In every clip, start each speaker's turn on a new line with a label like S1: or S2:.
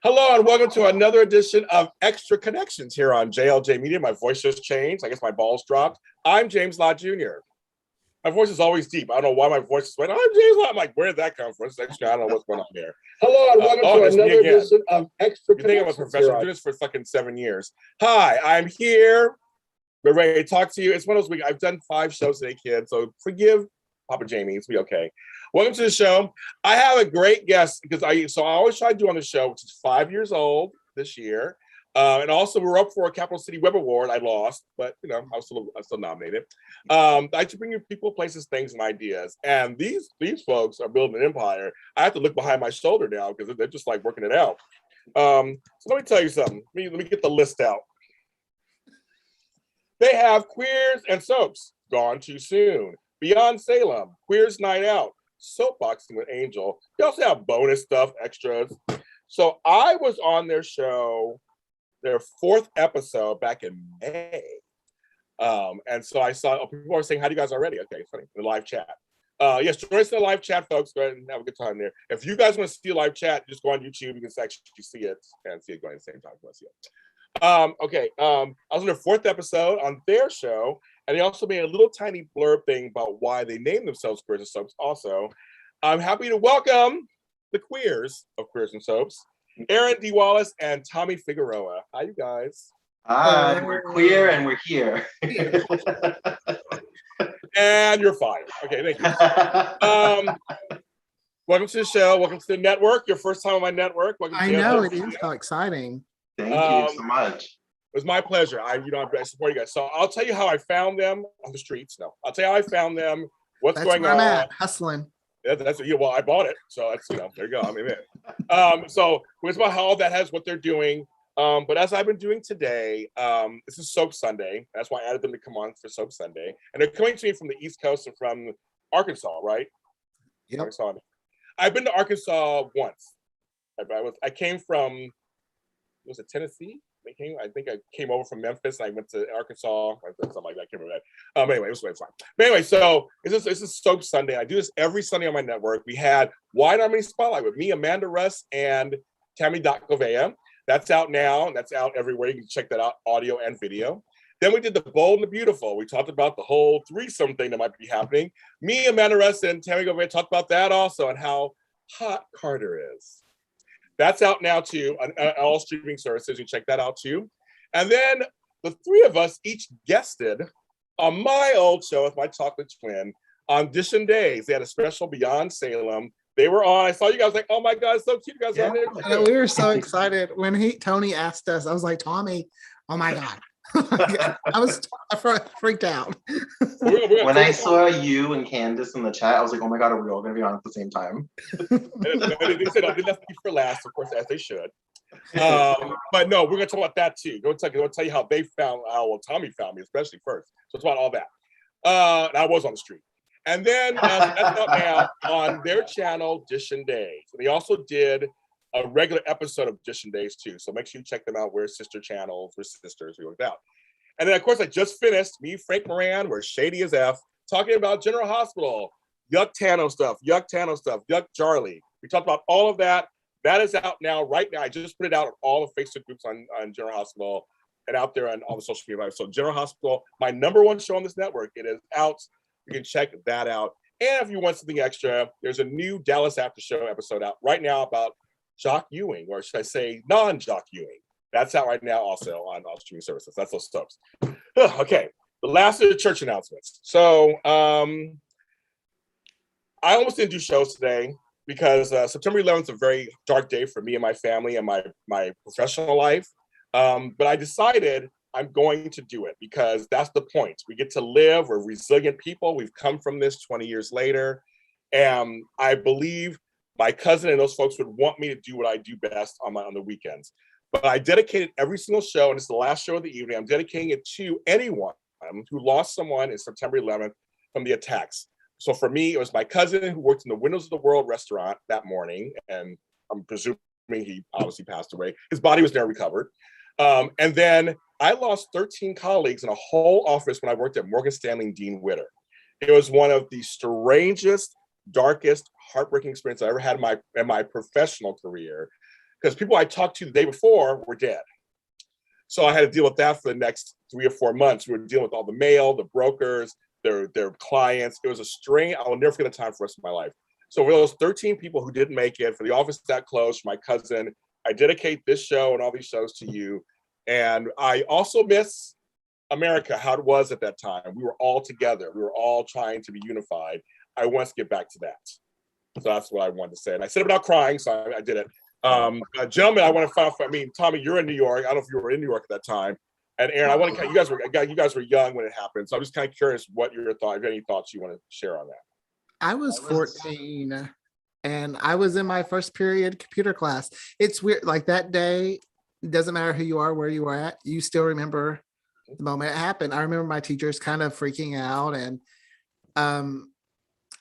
S1: Hello and welcome to another edition of Extra Connections here on JLJ Media. My voice just changed. I guess my balls dropped. I'm James Lott Jr. My voice is always deep. I don't know why my voice is went. I'm James Lott. I'm like, where did that come from? I don't know what's going on here. Hello and welcome to another edition of Extra Connections. You think I'm a professional? I'm doing this for fucking 7 years. Hi, I'm here. We're ready to talk to you. It's one of those weeks. I've done 5 shows today, kids. So forgive Papa Jamie. It's be okay. Welcome to the show. I have a great guest because I always try to do on the show, which is 5 years old this year. And also we're up for a Capital City Web Award. I lost, but you know, I'm still nominated. I like to bring you people, places, things, and ideas. And these folks are building an empire. I have to look behind my shoulder now because they're just like working it out. So let me tell you something. Let me get the list out. They have Queers and Soaps, Gone Too Soon, Beyond Salem, Queers Night Out, Soapboxing with Angel. They also have bonus stuff, extras. So I was on their show, their 4th episode back in May. And so I saw people are saying, how do you guys already? Okay, funny, the live chat. Yes, join us in the live chat, folks. Go ahead and have a good time there. If you guys want to see a live chat, just go on YouTube. You can actually see it and see it going at the same time. See it. Okay, I was on their 4th episode on their show, and they also made a little tiny blurb thing about why they named themselves Queers and Soaps also. I'm happy to welcome the queers of Queers and Soaps, Aaron D. Wallis and Tommy Figueroa. Hi, you guys.
S2: Hi, we're queer and we're here.
S1: And you're fired. Okay, thank you. Welcome to the show. Welcome to the network. Your first time on my network. Welcome
S3: I know, it is so exciting.
S2: Thank you so much.
S1: It was my pleasure. I support you guys. So I'll tell you how I found them on the streets. No, I'll tell you how I found them. What's going on? I'm at
S3: hustling.
S1: Yeah, well, I bought it, so that's there you go. I'm in. So it's about how that has what they're doing. But as I've been doing today, this is Soap Sunday. That's why I added them to come on for Soap Sunday, and they're coming to me from the East Coast and from Arkansas, right?
S3: Yep.
S1: Arkansas. I've been to Arkansas once. I came from. Was it Tennessee? I think I came over from Memphis. And I went to Arkansas, something like that. I can't remember that. Anyway, it was fine. But anyway, so this is Soap Sunday. I do this every Sunday on my network. We had Wide Harmony Spotlight with me, Amanda Russ, and Tammy Govea. That's out now, and that's out everywhere. You can check that out, audio and video. Then we did The Bold and the Beautiful. We talked about the whole threesome thing that might be happening. Me, Amanda Russ, and Tammy Govea talked about that also, and how hot Carter is. That's out now too on all streaming services. You check that out too. And then the 3 of us each guested on my old show with my chocolate twin on Audition Days. They had a special Beyond Salem. They were on. I saw you guys like, oh my God, it's so cute. You guys are there.
S3: We were so excited when Tony asked us. I was like, Tommy, oh my God. I freaked out.
S2: When I saw you and Candace in the chat, I was like, oh my God, are we all going to be on at the same time?
S1: They said, oh, they left me for last, of course, as they should. But no, we're going to talk about that too. Go tell you how they found, Tommy found me, especially first. So it's about all that. I was on the street. And then that's out now on their channel, Audition Days. And they also did a regular episode of Audition Days too. So make sure you check them out. We're sister channels. We're sisters. We worked out. And then, of course, I just finished, me, Frank Moran, we're shady as F, talking about General Hospital, Yuck Tano stuff, Yuck Charlie. We talked about all of that. That is out now, right now. I just put it out on all the Facebook groups on General Hospital and out there on all the social media. So General Hospital, my #1 show on this network, it is out. You can check that out. And if you want something extra, there's a new Dallas After Show episode out right now about Jock Ewing, or should I say non-Jock Ewing. That's out right now also on all streaming services. That's those soaps. Okay, the last of the church announcements. So I almost didn't do shows today because September 11th is a very dark day for me and my family and my professional life. But I decided I'm going to do it because that's the point. We get to live. We're resilient people. We've come from this 20 years later. And I believe my cousin and those folks would want me to do what I do best on the weekends. But I dedicated every single show, and it's the last show of the evening. I'm dedicating it to anyone who lost someone in September 11th from the attacks. So for me, it was my cousin who worked in the Windows of the World restaurant that morning, and I'm presuming he obviously passed away. His body was never recovered. And then I lost 13 colleagues in a whole office when I worked at Morgan Stanley and Dean Witter. It was one of the strangest, darkest, heartbreaking experiences I ever had in my professional career. because people I talked to the day before were dead. So I had to deal with that for the next 3 or 4 months. We were dealing with all the mail, the brokers, their clients. It was a strain. I will never forget the time for the rest of my life. So for those 13 people who didn't make it, for the office that closed, for my cousin, I dedicate this show and all these shows to you. And I also miss America, how it was at that time. We were all together. We were all trying to be unified. I want to get back to that. So that's what I wanted to say. And I said it without crying, so I did it. Gentlemen, I want to find out. I mean, Tommy, you're in New York. I don't know if you were in New York at that time. And Aaron, I want to. You guys were young when it happened, so I'm just kind of curious what your thoughts. If any thoughts you want to share on that.
S3: I was 14, and I was in my first period computer class. It's weird. Like that day, it doesn't matter who you are, where you are at. You still remember the moment it happened. I remember my teachers kind of freaking out, and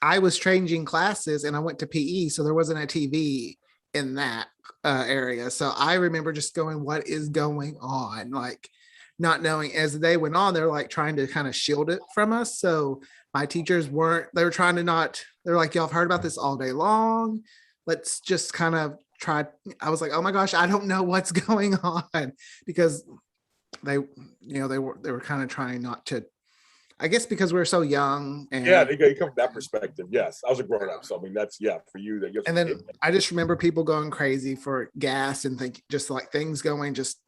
S3: I was changing classes, and I went to PE, so there wasn't a TV in that area. So I remember just going, what is going on? Like not knowing. As the day went on, they're like trying to kind of shield it from us. So my teachers they were trying to not, they're like, y'all have heard about this all day long. Let's just kind of try. I was like, oh my gosh, I don't know what's going on, because they were kind of trying not to, I guess because we were so young. And
S1: yeah, you come from that perspective. Yes, I was a grown up, so I mean that's for you.
S3: And then I just remember people going crazy for gas and think just like things going just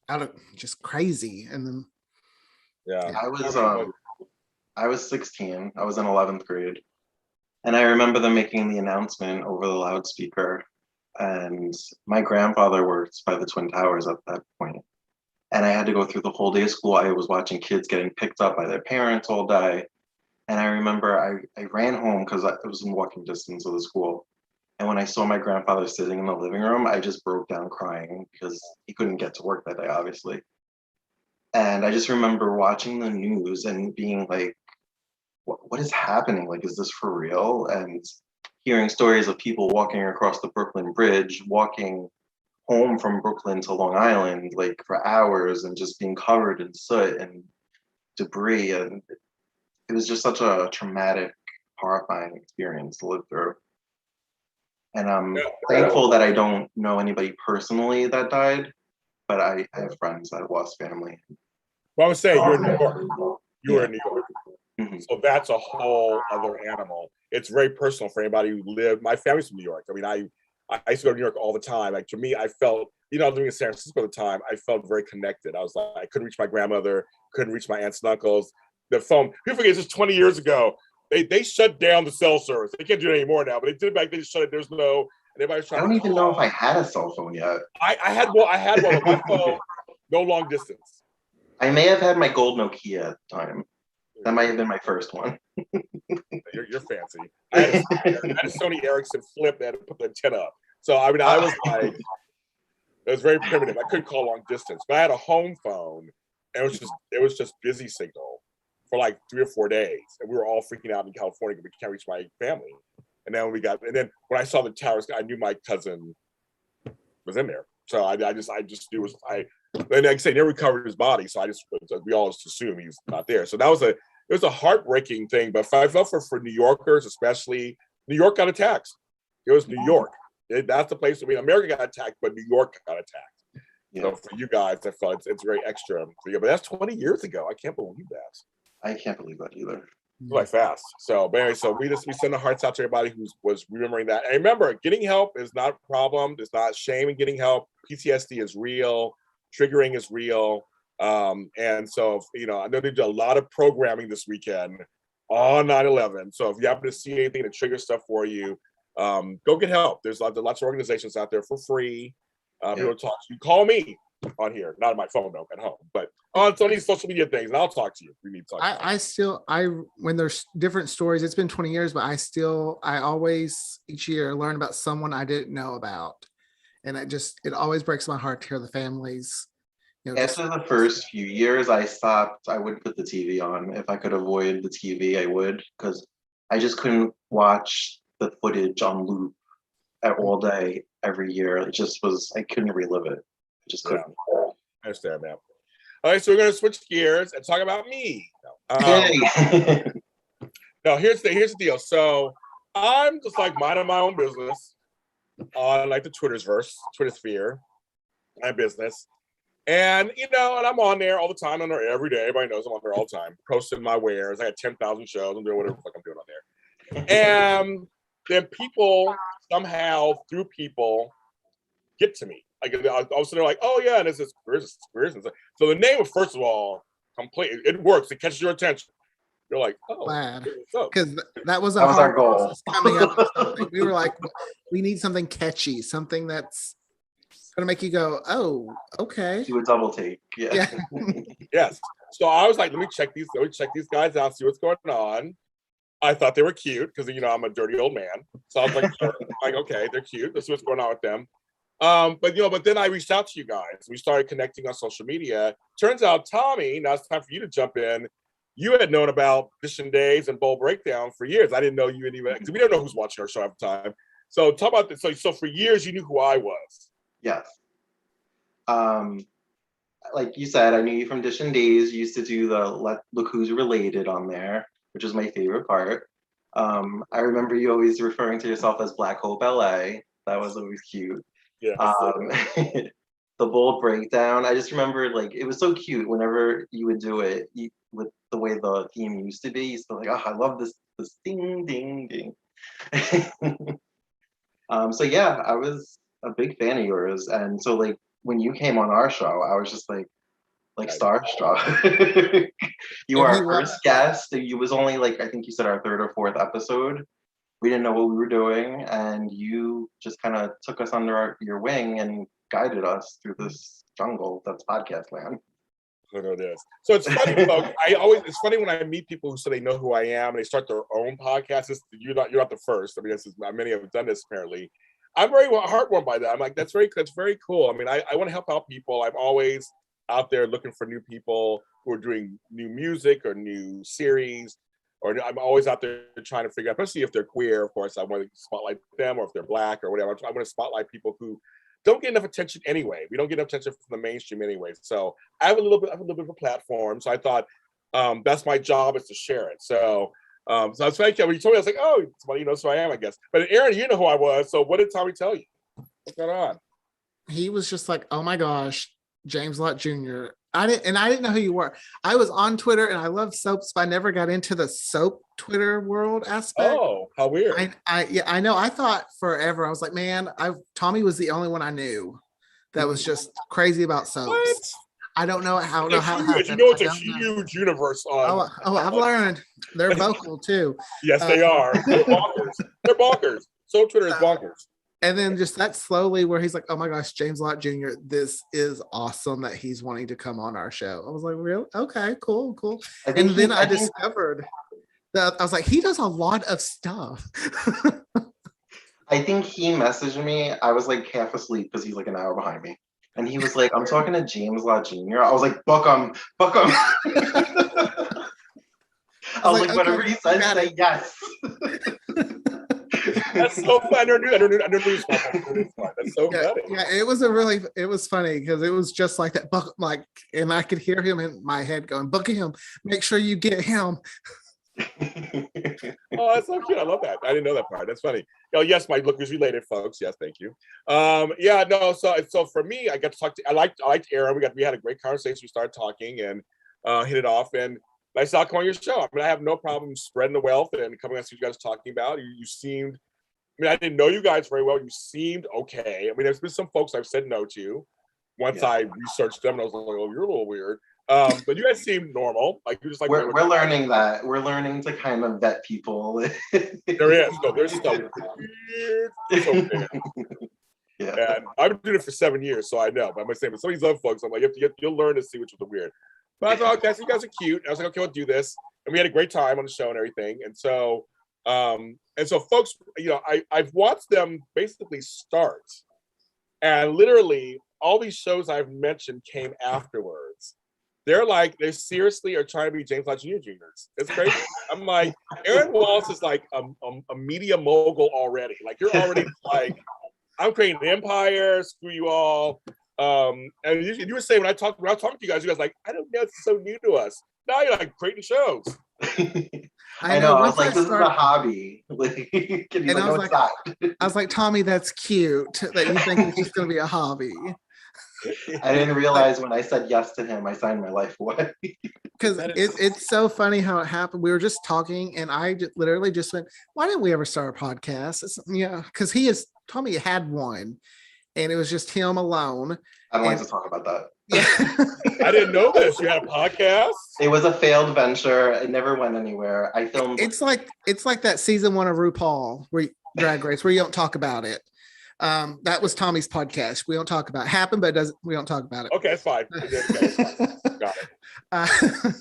S3: out of just crazy. And then
S2: I was 16. I was in 11th grade, and I remember them making the announcement over the loudspeaker. And my grandfather worked by the Twin Towers at that point. And I had to go through the whole day of school. I was watching kids getting picked up by their parents all day. And I remember I ran home because it was in walking distance of the school. And when I saw my grandfather sitting in the living room, I just broke down crying because he couldn't get to work that day, obviously. And I just remember watching the news and being like, what is happening? Like, is this for real? And hearing stories of people walking across the Brooklyn Bridge, walking home from Brooklyn to Long Island, like for hours, and just being covered in soot and debris. And it was just such a traumatic, horrifying experience to live through. And I'm thankful that I don't know anybody personally that died, but I have friends that have lost family.
S1: Well, I would say you're in New York. You were in New York. Mm-hmm. So that's a whole other animal. It's very personal for anybody who lived. My family's from New York. I mean, I used to go to New York all the time. Like to me, I felt, living in San Francisco at the time, I felt very connected. I was like, I couldn't reach my grandmother, couldn't reach my aunts and uncles. The phone, people forget, this 20 years ago, they shut down the cell service. They can't do it anymore now, but they did it back then. They shut it. There's no. Everybody's trying.
S2: I don't even know if I had a cell phone yet.
S1: I had one, but my phone, no long distance.
S2: I may have had my gold Nokia at the time. That might have been my first one.
S1: You're fancy. I had a Sony Ericsson flip that had to put the antenna up. So I mean, I was like, it was very primitive. I couldn't call long distance, but I had a home phone, and it was just busy signal for like 3 or 4 days, and we were all freaking out in California because we can't reach my family. And then when I saw the towers, I knew my cousin was in there. So I just knew and like I said, never recovered his body. So we all just assumed he was not there. So it was a heartbreaking thing. But I felt for New Yorkers, especially, New York got attacked. It was New York. That's the place. I mean, America got attacked, but New York got attacked. Yeah. So for you guys, I felt it's very extra for you. But that's 20 years ago. I can't believe that.
S2: I can't believe that either.
S1: Like fast. So, but anyway, we send the hearts out to everybody who was remembering that. And remember, getting help is not a problem. There's not shame in getting help. PTSD is real. Triggering is real. And so, I know they did a lot of programming this weekend on 9/11. So if you happen to see anything that triggers stuff for you, go get help. There's lots of organizations out there for free. People talk to you. Call me on here, not on my phone though, at home, but on these social media things, and I'll talk to you. We need to talk.
S3: When there's different stories, it's been 20 years, but I always each year learn about someone I didn't know about, and it always breaks my heart to hear the families.
S2: After the first few years, I stopped. I wouldn't put the TV on. If I could avoid the TV, I would, because I just couldn't watch the footage on loop all day every year. It just was. I couldn't relive it. I just couldn't.
S1: I understand that. All right, so we're going to switch gears and talk about me. No, here's the deal. So I'm just like minding my own business. on like the Twitter sphere, my business. And and I'm on there all the time, on there every day. Everybody knows I'm on there all the time, posting my wares. I got 10,000 shows. I'm doing whatever the fuck I'm doing on there. And then people somehow, through people, get to me. Like all of a sudden they're like, oh yeah, and this is where's this? So the name of, first of all, completely, it works. It catches your attention. You're like, oh,
S3: because that was
S2: our goal
S3: coming up with something. We were like, we need something catchy, something that's gonna make you go, oh, okay.
S2: Do a double take. Yeah.
S1: Yes. So I was like, let me check these guys out, see what's going on. I thought they were cute because I'm a dirty old man. So I was like, okay, they're cute. Let's see what's going on with them. But then I reached out to you guys. We started connecting on social media. Turns out, Tommy, now it's time for you to jump in. You had known about Vision Days and Bowl Breakdown for years. I didn't know you had even, because we didn't know who's watching our show at the time. So talk about this. So for years you knew who I was.
S2: Yes. Like you said, I knew you from Vision Days. You used to do the Look Who's Related on there, which was my favorite part. I remember you always referring to yourself as Black Hope LA. That was always cute.
S1: Yeah.
S2: The Bold Breakdown. I just remember it was so cute whenever you would do it with the way the theme used to be. You used to like, oh, I love this ding ding ding. So yeah, I was a big fan of yours, and so when you came on our show, I was just like starstruck. You were our first guest. You was only I think you said our third or fourth episode. We didn't know what we were doing, and you just kind of took us under your wing and guided us through this jungle that's podcast land.
S1: It is. So it's funny, folks. It's funny when I meet people who say they know who I am and they start their own podcast. You're not the first. I mean, many have done this apparently. I'm very heartwarmed by that. I'm like, that's very cool. I mean, I want to help out people. I'm always out there looking for new people who are doing new music or new series. Or I'm always out there trying to figure out, especially if they're queer, of course, I want to spotlight them, or if they're Black or whatever. I want to spotlight people who don't get enough attention anyway. We don't get enough attention from the mainstream anyway. So I have a little bit of a platform. So I thought that's my job, is to share it. So I was like, when you told me, I was like, oh, somebody knows who I am, I guess. But Aaron, you know who I was. So what did Tommy tell you? What's going on?
S3: He was just like, oh my gosh, James Lott Jr. I didn't know who you were. I was on Twitter and I love soaps, but I never got into the soap Twitter world aspect.
S1: Oh, how weird.
S3: I know. I thought forever. I was like, man, Tommy was the only one I knew that was just crazy about soaps.
S1: What?
S3: I don't know how.
S1: It's a huge universe on.
S3: Oh, I've learned. They're vocal too.
S1: Yes, they are. They're bonkers. They're bonkers. Soap Twitter is bonkers.
S3: And then just that slowly where he's like, oh my gosh, James Lott Jr., this is awesome that he's wanting to come on our show. I was like, really? Okay, cool. And then I discovered that I was like, he does a lot of stuff.
S2: I think he messaged me. I was half asleep because he's an hour behind me. And he was like, I'm talking to James Lott Jr. I was like, book him. I was like, whatever he says, say yes.
S1: That's so fun. I never knew this. That's so funny.
S3: Yeah, it was funny because it was just like that, and I could hear him in my head going, book him, make sure you get him.
S1: Oh, that's so cute. I love that. I didn't know that part. That's funny. Oh, yes, my Look Who's Related, folks. Yes, thank you. So for me, I got to talk to, I liked Aaron. We had a great conversation. We started talking and hit it off, and I saw come on your show. I mean, I have no problem spreading the wealth and coming on to you guys talking about. You seemed, I didn't know you guys very well. You seemed okay. I mean, there's been some folks I've said no to once I researched them, and I was like, oh, you're a little weird. But you guys seem normal. You're just
S2: we're learning that. We're learning to kind of vet people.
S1: There is. No, there's stuff weird. Yeah. And I've been doing it for 7 years, so I know. But I'm saying, but some of these other folks, I'm like, you'll learn to see which was the weird. But I thought, okay, so you guys are cute. And I was like, okay, we'll do this. And we had a great time on the show and everything. And so folks, I've watched them basically start. And literally all these shows I've mentioned came afterwards. They seriously are trying to be James Lott Jr. Juniors. It's crazy. I'm like, Aaron Wallis is like a media mogul already. You're already I'm creating an empire, screw you all. And you were saying when I talking to you guys like, I don't know, it's so new to us. Now you're creating shows.
S2: I know. I was
S3: once
S2: like, this is a
S3: started,
S2: hobby. Like, and he's
S3: and
S2: like,
S3: I
S2: no,
S3: was
S2: it's
S3: like,
S2: not.
S3: Tommy, that's cute that you think it's just going to be a hobby.
S2: I didn't realize when I said yes to him, I signed my life away.
S3: Because it's so funny how it happened. We were just talking, and I literally just went, "Why didn't we ever start a podcast?" Yeah, because Tommy had one, and it was just him alone.
S2: I don't like to talk about that.
S3: Yeah,
S1: I didn't know this. You had a podcast?
S2: It was a failed venture. It never went anywhere. I filmed.
S3: it's like that season 1 of RuPaul Drag Race where you don't talk about it. That was Tommy's podcast. We don't talk about it. Happened, but we don't talk about it.
S1: Okay, it's fine. Got it.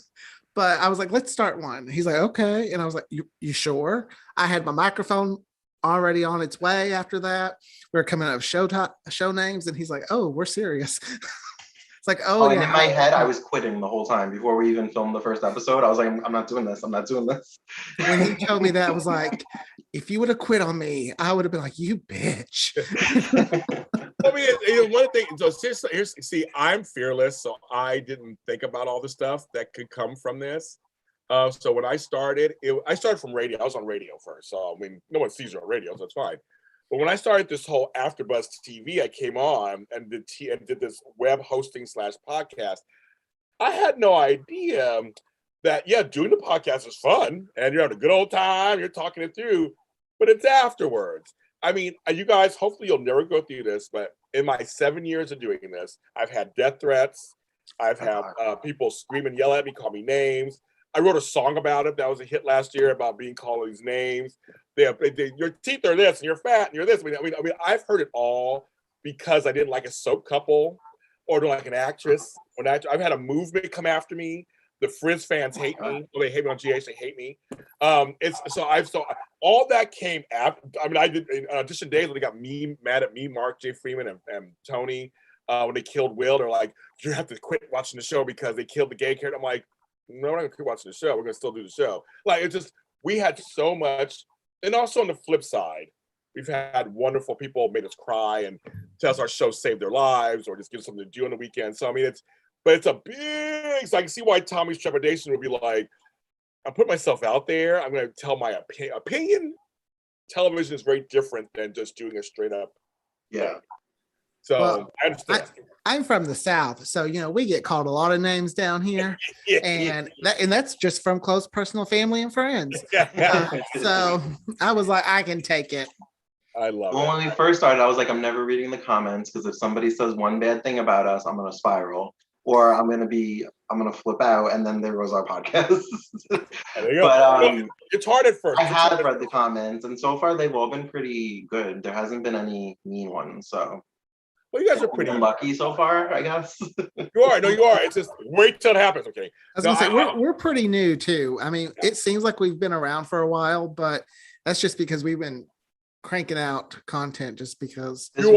S3: But I was like, let's start one. He's like, okay. And I was like, you sure? I had my microphone already on its way after that. We were coming up with show names. And he's like, oh, we're serious. It's like,
S2: Oh,
S3: yeah.
S2: and in my head, I was quitting the whole time before we even filmed the first episode. I was like, I'm not doing this. I'm not doing this.
S3: When he told me that, I was like, if you would have quit on me, I would have been like, you bitch.
S1: I mean, one thing. So see, I'm fearless, so I didn't think about all the stuff that could come from this. So when I started, I started from radio. I was on radio first, so I mean, no one sees you on radio, so it's fine. But when I started this whole AfterBuzz TV, I came on and did this web hosting / podcast. I had no idea that doing the podcast is fun and you're having a good old time. You're talking it through, but it's afterwards. I mean, you guys, hopefully you'll never go through this, but in my 7 years of doing this, I've had death threats. I've had people scream and yell at me, call me names. I wrote a song about it that was a hit last year about being called these names. Your teeth are this, and you're fat, and you're this. I mean, I've heard it all because I didn't like a soap couple or don't like an actress. I've had a movement come after me. The Frizz fans hate me. Well, they hate me on GH. They hate me. All that came after. I mean, I did audition days when they got mad at me, Mark J. Freeman, and Tony when they killed Will. They're like, you have to quit watching the show because they killed the gay character. I'm like, no, we're not gonna quit watching the show. We're gonna still do the show. Like, it's just, we had so much. And also on the flip side, we've had wonderful people made us cry and tell us our show saved their lives or just give us something to do on the weekend. So I mean, it's a big. So I can see why Tommy's trepidation would be like, I'm putting myself out there. I'm going to tell my opinion. Television is very different than just doing a straight up.
S2: Yeah.
S1: So
S3: well,
S1: I understand.
S3: I'm from the South, so we get called a lot of names down here, and that's just from close personal family and friends. So I was like, I can take it.
S1: I love it.
S2: When we first started, I was like, I'm never reading the comments because if somebody says one bad thing about us, I'm gonna spiral, or I'm gonna flip out, and then there goes our podcast.
S1: There you go. But it's hard at first.
S2: I have read the comments, and so far they've all been pretty good. There hasn't been any mean ones, so.
S1: Well, you guys are pretty
S2: lucky so far, I guess.
S1: You are. No, you are. It's just wait till it happens. Okay.
S3: I was gonna say we're pretty new too. I mean, it seems like we've been around for a while, but that's just because we've been cranking out content just because.
S2: This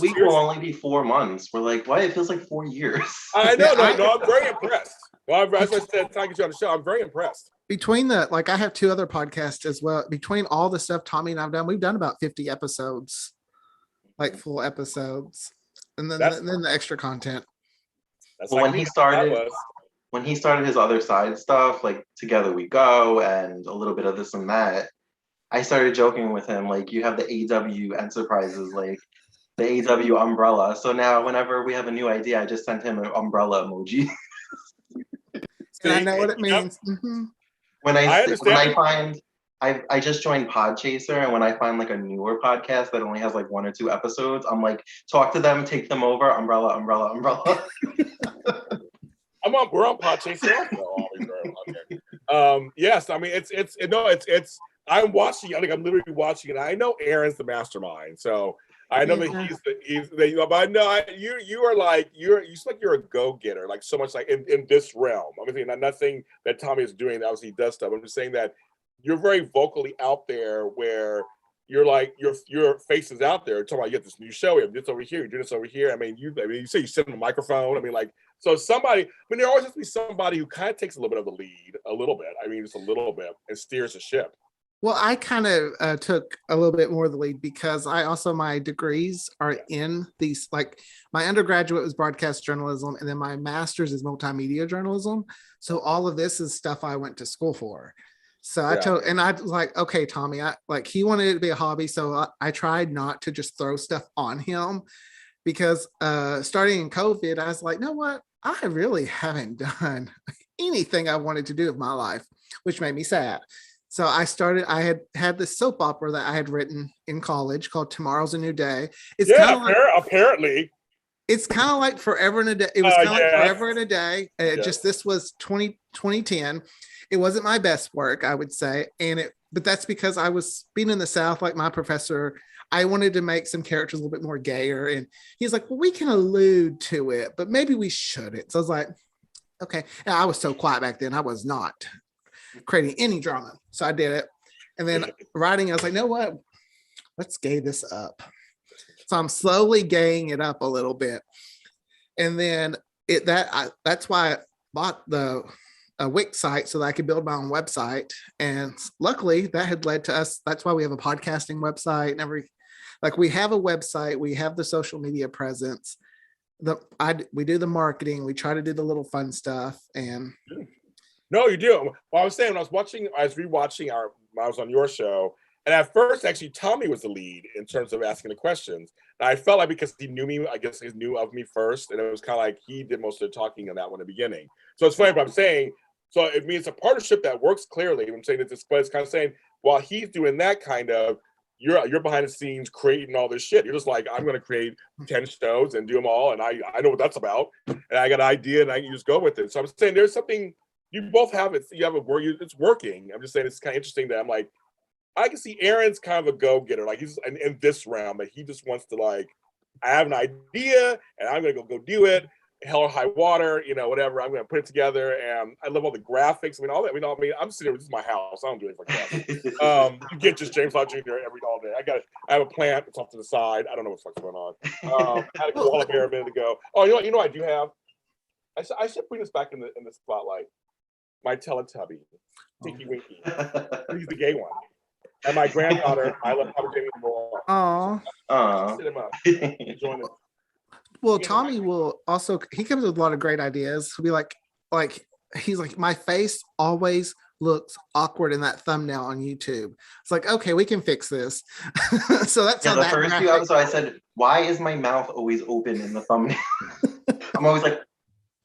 S2: week will only be 4 months. We're like, why? It feels like 4 years.
S1: I know. No, I'm very impressed. Well, as I said, trying to get you on the show, I'm very impressed.
S3: Between I have 2 other podcasts as well. Between all the stuff Tommy and I've done, we've done about 50 episodes. Like full episodes, and then the extra content.
S2: Well, when he started his other side stuff, like Together We Go and a little bit of this and that, I started joking with him, like, you have the AW Enterprises, like the AW umbrella. So now whenever we have a new idea, I just send him an umbrella emoji.
S3: And I know what it means. Mm-hmm.
S2: When I find I just joined Podchaser, and when I find like a newer podcast that only has like 1 or 2 episodes, I'm like, talk to them, take them over, umbrella.
S1: We're on Podchaser. Yes, I mean it's. I'm watching. I'm literally watching it. I know Aaron's the mastermind, so I know that he's but I know you are like you seem like you're a go-getter, like so much like in this realm. I mean, I'm not saying that Tommy is doing that. Obviously, he does stuff. I'm just saying that you're very vocally out there where you're like your face is out there. Talking about, you get this new show, you have this over here, you do this over here. I mean, you say you sit on the microphone. I mean, like, so somebody. I mean, there always has to be somebody who kind of takes a little bit of the lead, a little bit. I mean, just a little bit, and steers the ship.
S3: Well, I kind of took a little bit more of the lead because my degrees are in these, like my undergraduate was broadcast journalism and then my master's is multimedia journalism. So all of this is stuff I went to school for. So I was like, okay, Tommy, he wanted it to be a hobby. So I tried not to just throw stuff on him because starting in COVID, I was like, no, what? I really haven't done anything I wanted to do with my life, which made me sad. So I had this soap opera that I had written in college called Tomorrow's a New Day. It's kind of
S1: apparently.
S3: It's kind of like Forever in a Day. It was kind of like Forever in a Day. Just this was 2010. It wasn't my best work, I would say. But that's because I was being in the South, like my professor, I wanted to make some characters a little bit more gayer. And he's like, well, we can allude to it, but maybe we shouldn't. So I was like, okay. And I was so quiet back then. I was not creating any drama. So I did it. And then writing, I was like, know what? Let's gay this up. So I'm slowly gaying it up a little bit. And then that's why I bought the Wix site so that I could build my own website. And luckily that had led to us. That's why we have a podcasting website and we have a website, we have the social media presence. We do the marketing, we try to do the little fun stuff. And
S1: no, you do. Well, I was saying when I was rewatching I was on your show, and at first actually Tommy was the lead in terms of asking the questions. And I felt like because he knew me, I guess he knew of me first, and it was kind of like he did most of the talking on that one in the beginning. So it's funny, but I'm saying, so it means a partnership that works clearly. I'm saying that this, but it's kind of saying while he's doing that kind of, you're behind the scenes creating all this shit. You're just like, I'm going to create 10 shows and do them all, and I know what that's about, and I got an idea, and I can just go with it. So I'm saying there's something. You both have it. You have a word. It's working. I'm just saying it's kind of interesting that I'm like, I can see Aaron's kind of a go-getter. Like he's in this realm that he just wants to like, I have an idea and I'm gonna go do it. Hell or high water, whatever. I'm gonna put it together, and I love all the graphics. I mean, all that. I'm sitting here. This is my house. I don't do anything like that. You get just James Lott Jr. all day. I have a plant that's off to the side. I don't know what the fuck's going on. I had a koala bear a minute ago. Oh, you know, I do have. I should bring this back in the spotlight. My Teletubby, Tinky Winky. He's the gay one. And my granddaughter, I love Papa Jamie more.
S3: Aww.
S1: Sit him up. Join us.
S3: Well, Tommy will also, he comes with a lot of great ideas. He'll be like, he's like, my face always looks awkward in that thumbnail on YouTube. It's like, okay, we can fix this. So that's how
S2: the first few episodes I said, why is my mouth always open in the thumbnail? I'm always like,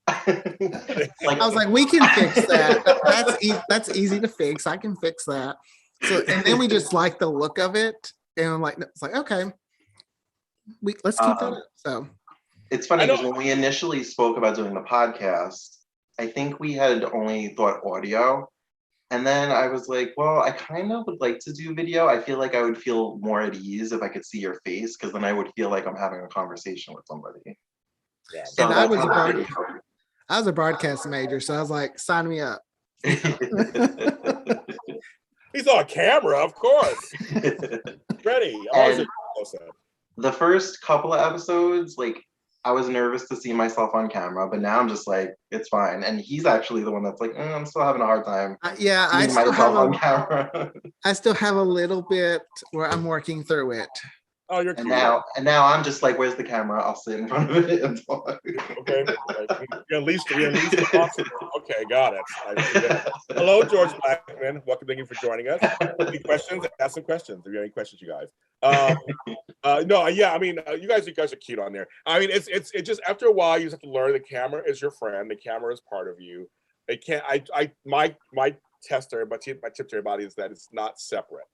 S3: I was like, we can fix that. That's easy to fix. I can fix that. So, and then we just like the look of it, and I'm like, it's like, okay, let's keep that up. So
S2: it's funny because when we initially spoke about doing the podcast, I think we had only thought audio, and then I was like, well, I kind of would like to do video. I feel like I would feel more at ease if I could see your face, because then I would feel like I'm having a conversation with somebody.
S1: Yeah.
S3: So and I was a broadcast major, so I was like, sign me up.
S1: He's on camera, of course. Ready.
S2: The first couple of episodes, like, I was nervous to see myself on camera, but now I'm just like, it's fine. And he's actually the one that's like, I'm still having a hard time.
S3: I still have on camera. I still have a little bit where I'm working through it.
S1: Oh, you're
S2: and now I'm just like, where's the camera? I'll sit in front of it and talk.
S1: Okay. At least the possible. Okay, got it. Hello, George Blackman. Welcome. Thank you for joining us. Any questions? Ask some questions. If you have any questions, you guys. No, yeah. I mean, you guys are cute on there. I mean, it's just after a while you just have to learn the camera is your friend. The camera is part of you. It can't. My tip to everybody is that it's not separate.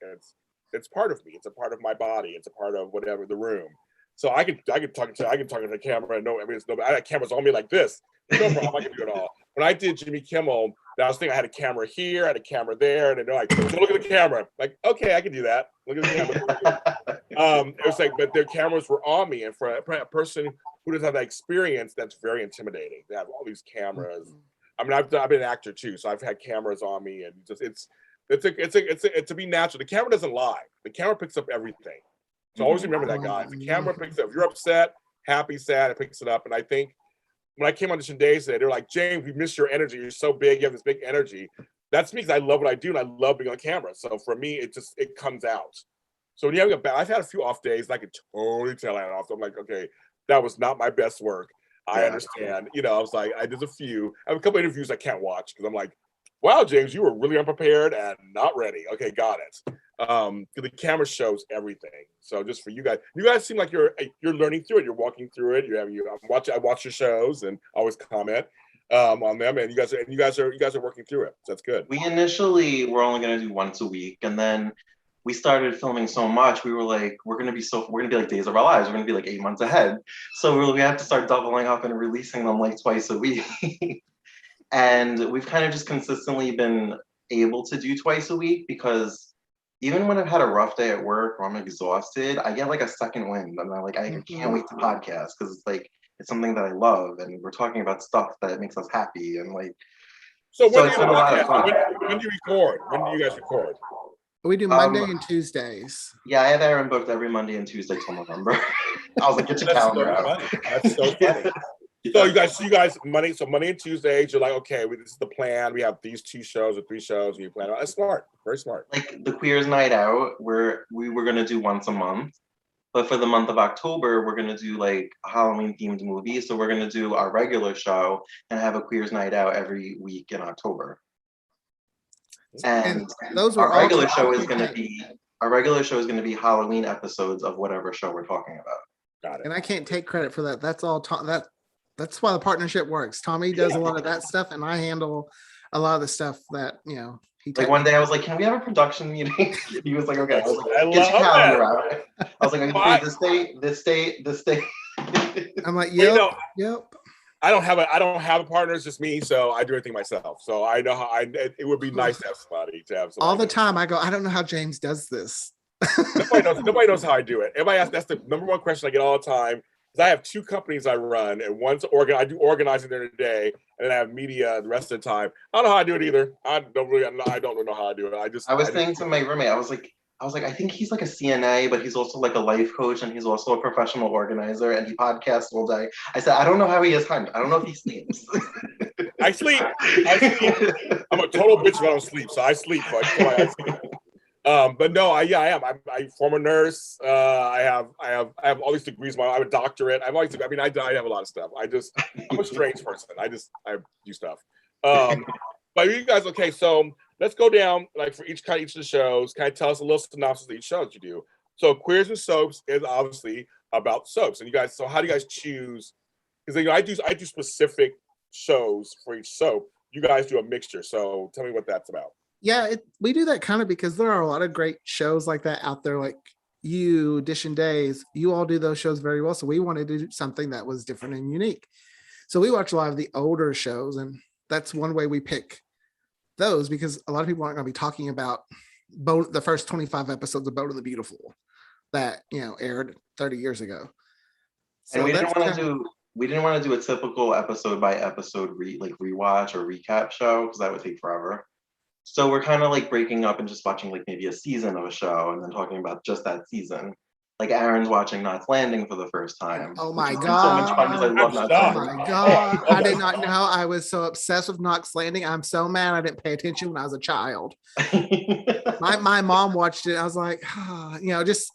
S1: It's part of me. It's a part of my body. It's a part of whatever the room. So I can talk to the camera. No, I mean, I had cameras on me like this. No problem. I can do it all. When I did Jimmy Kimmel, I was thinking I had a camera here, I had a camera there, and they're like, look at the camera. Like, okay, I can do that. Look at the camera. It was like, but their cameras were on me, and for a person who doesn't have that experience, that's very intimidating. They have all these cameras. I mean, I've been an actor too, so I've had cameras on me, and just it's to be natural. The camera doesn't lie. The camera picks up everything. So always remember that, guys. The camera picks up. If you're upset, happy, sad, it picks it up. And I think when I came on the Shindays today, they're like, James, we miss your energy. You're so big. You have this big energy. that's me because I love what I do and I love being on camera. So for me, it comes out. So when you have I've had a few off days and I could totally tell I had off. So I'm like, okay, that was not my best work. I understand. You know, I was like, I did a few. I have a couple interviews I can't watch because I'm like, wow, James, you were really unprepared and not ready. Okay, got it. The camera shows everything. So just for you guys seem like you're learning through it. You're walking through it. I watch your shows and always comment on them, and you guys are working through it. So that's good.
S2: We initially were only going to do once a week, and then we started filming so much. We were like, we're going to be like Days of Our Lives. We're going to be like 8 months ahead. So we have to start doubling up and releasing them like twice a week. And we've kind of just consistently been able to do twice a week because even when I've had a rough day at work or I'm exhausted, I get like a second wind. And I'm like, I can't wait to podcast because it's like, it's something that I love and we're talking about stuff that makes us happy and like.
S1: So when
S2: it's been a lot of fun.
S1: When do you record? When do you guys record?
S3: We do Monday and Tuesdays.
S2: Yeah, I have Aaron booked every Monday and Tuesday till November. I was like, get your calendar out.
S1: That's so funny. So you guys, Monday and Tuesdays, you're like, okay, this is the plan. We have these 2 shows or 3 shows, and you plan out. That's smart, very smart.
S2: Like the Queers Night Out, we were gonna do once a month, but for the month of October, we're gonna do like a Halloween themed movie. So we're gonna do our regular show and have a Queers Night Out every week in October. And
S3: those are
S2: our regular show is gonna be Halloween episodes of whatever show we're talking about.
S1: Got it.
S3: And I can't take credit for that. That's all. That's why the partnership works. Tommy does a lot of that stuff, and I handle a lot of the stuff that he.
S2: Like one day, I was like, "Can we have a production meeting?" He was like, "Okay." I was like,
S1: I
S2: "Get your calendar out." I was like,
S1: Why?
S2: "This date."
S3: I'm like, yep.
S1: I don't have a partner. It's just me, so I do everything myself. So I know how it would be nice to have somebody
S3: all the time. I go, I don't know how James does this.
S1: Nobody knows how I do it. Everybody asks. That's the number one question I get all the time. I have 2 companies I run, and one's I do organizing during the day, and then I have media the rest of the time. I don't know how I do it either. I don't really know how I do it. I was
S2: saying to my roommate, I was like, I think he's like a CNA, but he's also like a life coach, and he's also a professional organizer, and he podcasts all day. I said, I don't know how he has time. I don't know if he sleeps.
S1: I sleep. I'm a total bitch if I don't sleep, so I sleep. I sleep. But no, I am. I'm former nurse. I have all these degrees. I have a doctorate. I have a lot of stuff. I'm a strange person. I do stuff. But you guys, okay, so let's go down like for each of the shows. Kind of tell us a little synopsis of each show that you do. So Queers and Soaps is obviously about soaps, and you guys. So how do you guys choose? Because I do specific shows for each soap. You guys do a mixture. So tell me what that's about.
S3: Yeah, we do that kind of because there are a lot of great shows like that out there. Like you, Dish and Days, you all do those shows very well. So we wanted to do something that was different and unique. So we watch a lot of the older shows, and that's one way we pick those because a lot of people aren't going to be talking about the first 25 episodes of Boat and the Beautiful that aired 30 years ago. So
S2: and we didn't want to do a typical episode by episode rewatch or recap show because that would take forever. So we're kind of like breaking up and just watching like maybe a season of a show and then talking about just that season. Like Aaron's watching Knots Landing for the first time.
S3: Oh my God.
S2: So much fun because I love Knots Landing.
S3: Oh my God. I did not know I was so obsessed with Knots Landing. I'm so mad I didn't pay attention when I was a child. my mom watched it. I was like, just,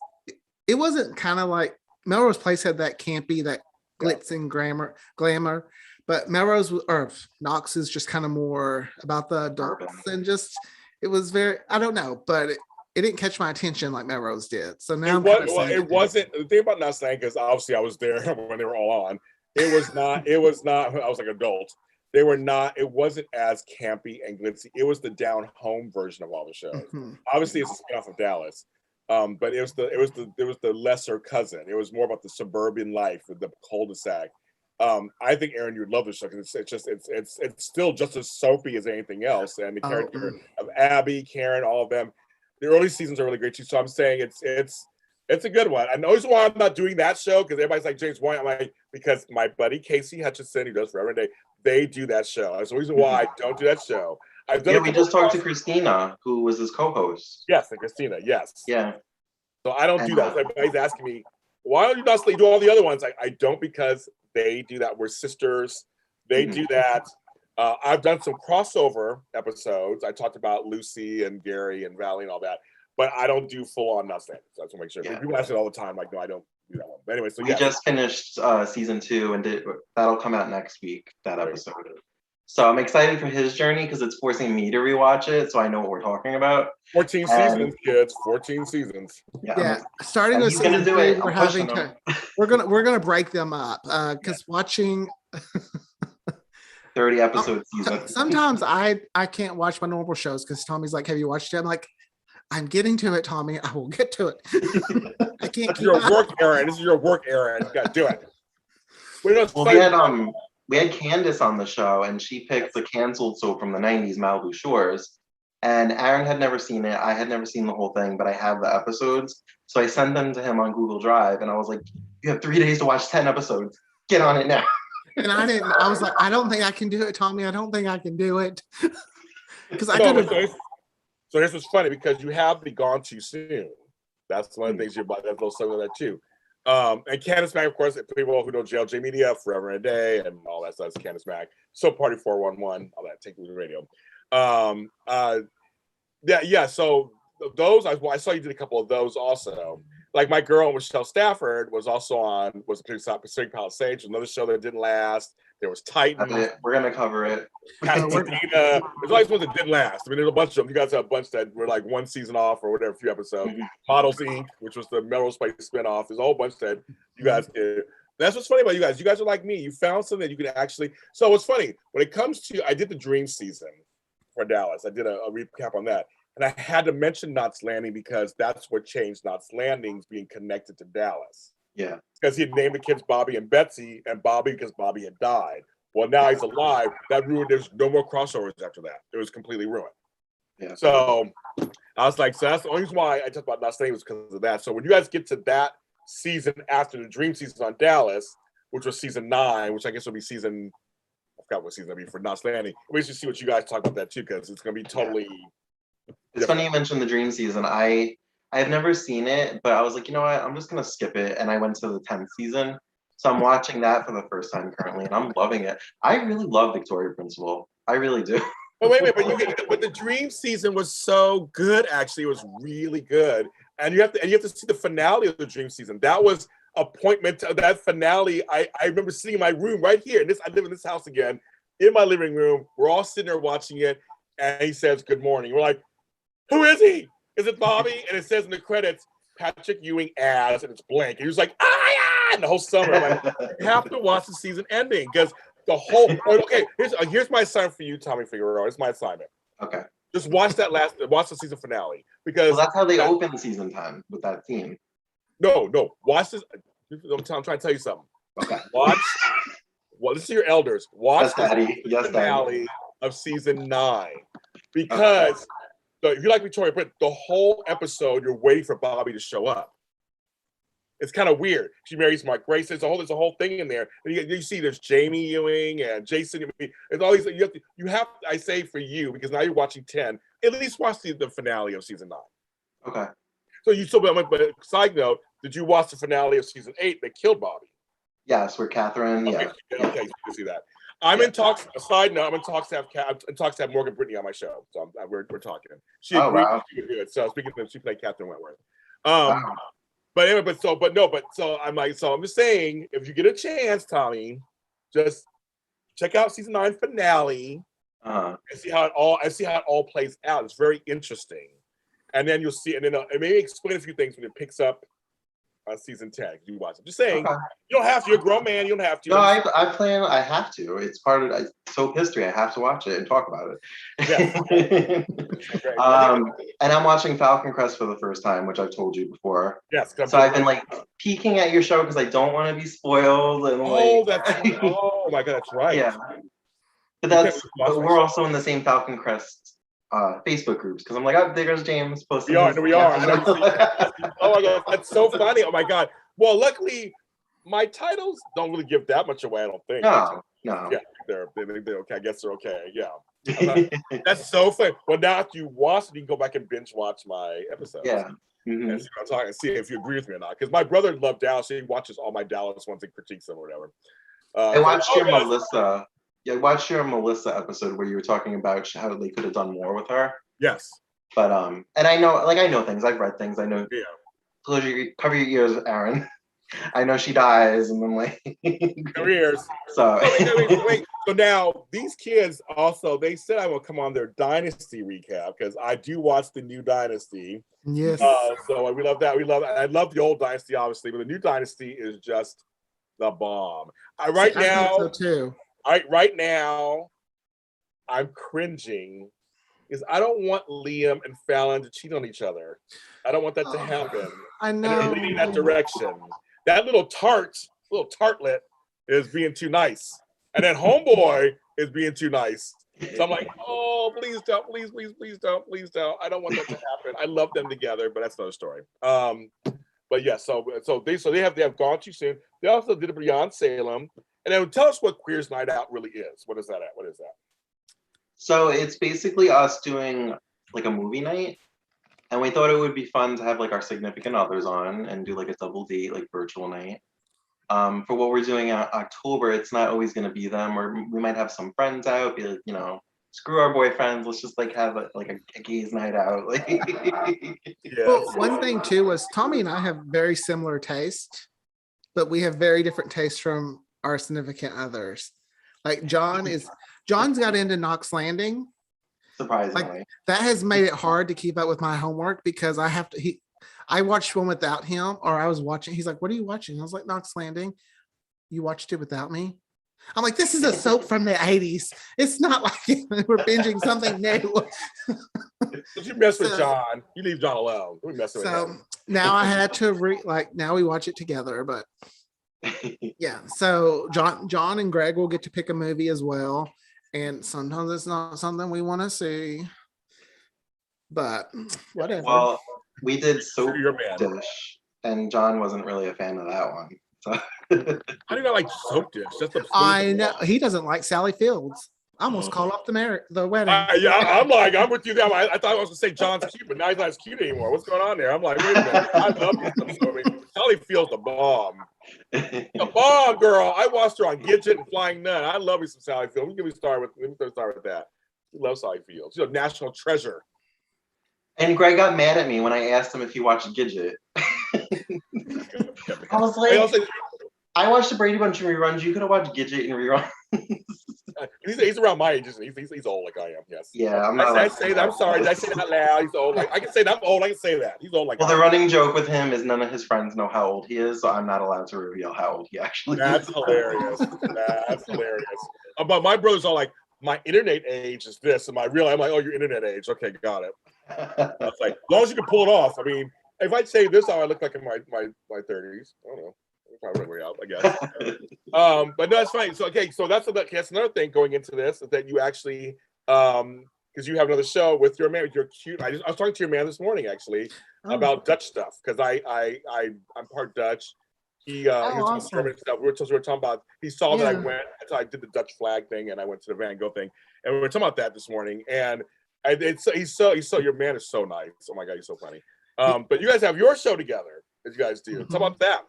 S3: it wasn't kind of like Melrose Place had that campy, that glitz and glamour. But Melrose or Knox is just kind of more about the adults and just, it was very, I don't know, but it didn't catch my attention like Melrose did. So now
S1: it wasn't the thing about Knox Landing because obviously I was there when they were all on. It was not, I was like adult. They were not, it wasn't as campy and glitzy. It was the down home version of all the shows. Mm-hmm. Obviously it's a spin-off of Dallas. But it was the lesser cousin. It was more about the suburban life, the cul-de-sac. I think Aaron, you'd love the show because it's still just as soapy as anything else, and the character of Abby, Karen, all of them. The early seasons are really great too. So I'm saying it's a good one. I know the reason why I'm not doing that show because everybody's like, James, why? I'm like, because my buddy Casey Hutchinson, who does Reverend Day, they do that show. That's the reason why I don't do that show.
S2: We just talked to Christina, who was his co-host.
S1: Yes, and Christina, yes.
S2: Yeah.
S1: So I don't do that. So everybody's asking me, why don't you not do all the other ones? I don't because they do that. We're sisters. They do that. I've done some crossover episodes. I talked about Lucy and Gary and Valley and all that, but I don't do full on nothing. So I just want to make sure.
S2: Yeah.
S1: People ask it all the time, like, no, I don't do that one. But anyway, so
S2: We
S1: yeah.
S2: just finished season 2 and that'll come out next week, that episode. So I'm excited for his journey because it's forcing me to rewatch it so I know what we're talking about.
S1: 14 seasons, kids. 14 seasons.
S3: Yeah. Starting with season 3, we're having to we're gonna break them up. Because watching
S2: 30 episode season.
S3: Sometimes I can't watch my normal shows because Tommy's like, have you watched it? I'm like, I'm getting to it, Tommy. I will get to it. I can't keep
S1: your work, Aaron. This is your work, Aaron. You gotta do it.
S2: We had Candace on the show, and she picked the canceled soap from the 90s, Malibu Shores. And Aaron had never seen it. I had never seen the whole thing, but I have the episodes. So I sent them to him on Google Drive, and I was like, you have 3 days to watch 10 episodes. Get on it now.
S3: And I was like, I don't think I can do it, Tommy. I don't think I can do it. Because I could have.
S1: So this was funny because you have the Gone Too Soon. That's one of the things you're about. That's a little similar to that too. And Candace Mack, of course, people who know JLJ Media, Forever and a Day, and all that stuff. Is Candace Mack. So Party 411, all that. Take the radio. Yeah. So those, I saw you did a couple of those also. Like my girl Michelle Stafford was also on Pacific Palisades, another show that didn't last. There was Titan.
S2: We're gonna cover it.
S1: There's always ones that didn't last. I mean, there's a bunch of them. You guys have a bunch that were like one season off or whatever, a few episodes. Models Inc., which was the Melrose Place spinoff. There's a whole bunch that you guys did. That's what's funny about you guys. You guys are like me. You found something that you can actually. So what's funny when it comes to, I did the Dream season for Dallas. I did a recap on that. And I had to mention Knots Landing because that's what changed Knots Landing's being connected to Dallas.
S2: Yeah.
S1: Because he had named the kids Bobby and Betsy, and Bobby because Bobby had died. Well, now he's alive. That ruined, there's no more crossovers after that. It was completely ruined.
S2: Yeah.
S1: So I was like, so that's the only reason why I talked about Knots Landing was because of that. So when you guys get to that season after the Dream season on Dallas, which was season 9, which I guess will be season, I forgot what season it'll be for Knots Landing. We should see what you guys talk about that too, because it's going to be totally.
S2: It's funny you mentioned the Dream season. I've never seen it, but I was like, you know what? I'm just gonna skip it, and I went to the 10th season. So I'm watching that for the first time currently, and I'm loving it. I really love Victoria Principal. I really do.
S1: Oh wait, but the Dream season was so good. Actually, it was really good, and you have to see the finale of the Dream season. That was appointment to that finale. I remember sitting in my room right here. I live in this house again, in my living room. We're all sitting there watching it, and he says, "Good morning." We're like, who is he? Is it Bobby? And it says in the credits, Patrick Ewing as, and it's blank. And he was like, yeah, and the whole summer. I'm like, you have to watch the season ending because the whole. Okay, here's my assignment for you, Tommy Figueroa. It's my assignment.
S2: Okay.
S1: Just watch the season finale because
S2: that's how they open season 10 with that theme.
S1: No, watch this. I'm trying to tell you something.
S2: Okay.
S1: Watch. Well, listen to your elders. Watch
S2: the
S1: finale of season 9 because. Okay. So if you like Victoria, but the whole episode, you're waiting for Bobby to show up. It's kind of weird. She marries Mark Grace. There's a whole thing in there. And you see there's Jamie Ewing and Jason. There's all these. You have. I say for you because now you're watching 10. At least watch the finale of season 9.
S2: Okay.
S1: But side note, did you watch the finale of season 8 that killed Bobby?
S2: Yes, where Catherine.
S1: Okay, you can see that. I'm in talks. A side note, I'm in talks to have Morgan Brittany on my show. So we're talking. She agreed she would do it. So speaking of them, she played Catherine Wentworth. But anyway, so I'm just saying, if you get a chance, Tommy, just check out season 9 finale and see how it all plays out. It's very interesting, and then you'll see, and then it may explain a few things when it picks up on season 10. You watch it. Just saying, you don't have to. You're a grown man. You don't have to.
S2: No, I plan. I have to. It's part of soap history. I have to watch it and talk about it. Yes. And I'm watching Falcon Crest for the first time, which I've told you before.
S1: Yes.
S2: So I've been like peeking at your show because I don't want to be spoiled. And
S1: oh my God, that's right.
S2: Yeah. But we're also in the same Falcon Crest Facebook groups because I'm like, oh, there's James posting.
S1: We are. Oh my God, that's so funny. Oh my God. Well, luckily, my titles don't really give that much away. I don't think.
S2: No.
S1: Yeah, they're okay. I guess they're okay. Yeah. That's so funny. Well, now if you watch it, you can go back and binge watch my episodes.
S2: Yeah.
S1: And see what I'm talking. See if you agree with me or not. Because my brother loved Dallas. So he watches all my Dallas ones and critiques them or whatever.
S2: I watched your Melissa Yeah, I watched your Melissa episode where you were talking about how they could have done more with her.
S1: Yes.
S2: But and I know things. I've read things. I know.
S1: Yeah.
S2: Cover your ears, Aaron. I know she dies, and then like
S1: Careers.
S2: So
S1: wait. So now these kids also, they said I will come on their Dynasty recap because I do watch the new Dynasty.
S3: Yes.
S1: So we love that. I love the old Dynasty, obviously, but the new Dynasty is just the bomb. Right now, I'm cringing because I don't want Liam and Fallon to cheat on each other. I don't want that to happen.
S3: I know.
S1: And they're leading that direction. That little tartlet is being too nice. And then homeboy is being too nice. So I'm like, oh, please don't, please don't. I don't want that to happen. I love them together, but that's another story. But yeah, so they have Gone Too Soon. They also did it Beyond Salem. And then tell us what Queers Night Out really is. What is that?
S2: So it's basically us doing like a movie night. And we thought it would be fun to have like our significant others on and do like a double date, like virtual night. For what we're doing in October, it's not always going to be them, or we might have some friends out, be like, screw our boyfriends, let's just like have a gays night out. Like,
S3: well, one thing too was Tommy and I have very similar taste, but we have very different tastes from our significant others. Like John's got into Knox Landing.
S2: Surprisingly,
S3: like, that has made it hard to keep up with my homework because I watched one without him, or I was watching. He's like, "What are you watching?" I was like, "Knox Landing." You watched it without me? I'm like, "This is a soap from the '80s. It's not like we're binging something new."
S1: But you mess with John. You leave John alone. We mess with him.
S3: Now I had to now we watch it together, but yeah. So John and Greg will get to pick a movie as well. And sometimes it's not something we want to see, but whatever.
S2: Well, we did Soap Dish, and John wasn't really a fan of that one. So.
S1: How do you not like Soap Dish? That's
S3: I know he doesn't like Sally Fields. I almost called off the wedding.
S1: I'm with you there. I thought I was going to say John's cute, but now he's not as cute anymore. What's going on there? I'm like, wait a minute. I love you. Sally Fields the bomb. The bomb, girl. I watched her on Gidget and Flying Nun. I love me some Sally Fields. Let me start with that. We love Sally Fields. She's a national treasure.
S2: And Greg got mad at me when I asked him if he watched Gidget. I was like, I watched the Brady Bunch reruns. You could have watched Gidget and reruns.
S1: He's around my age. He's old like I am. Yes.
S2: Yeah, I'm not.
S1: I say that. I'm sorry. Did I say that loud? He's old. I can say that. I'm old. I can say that. He's old like.
S2: Well, the running joke with him is none of his friends know how old he is, so I'm not allowed to reveal how old he actually is.
S1: That's hilarious. That's hilarious. But my brothers are like, my internet age is this, and I'm like, oh, your internet age. Okay, got it. That's like, as long as you can pull it off. I mean, if I say this, how I look like in my 30s. I don't know. Probably out, I guess. But no, that's fine. So that's another thing going into this is that you actually because you have another show with your man, with your cute. I was talking to your man this morning actually about Dutch stuff because I'm part Dutch. He was permanent stuff. We were talking about. He saw that I went, so I did the Dutch flag thing, and I went to the Van Gogh thing, and we were talking about that this morning. And he's so your man is so nice. Oh my god, he's so funny. But you guys have your show together, as you guys do. Talk about that.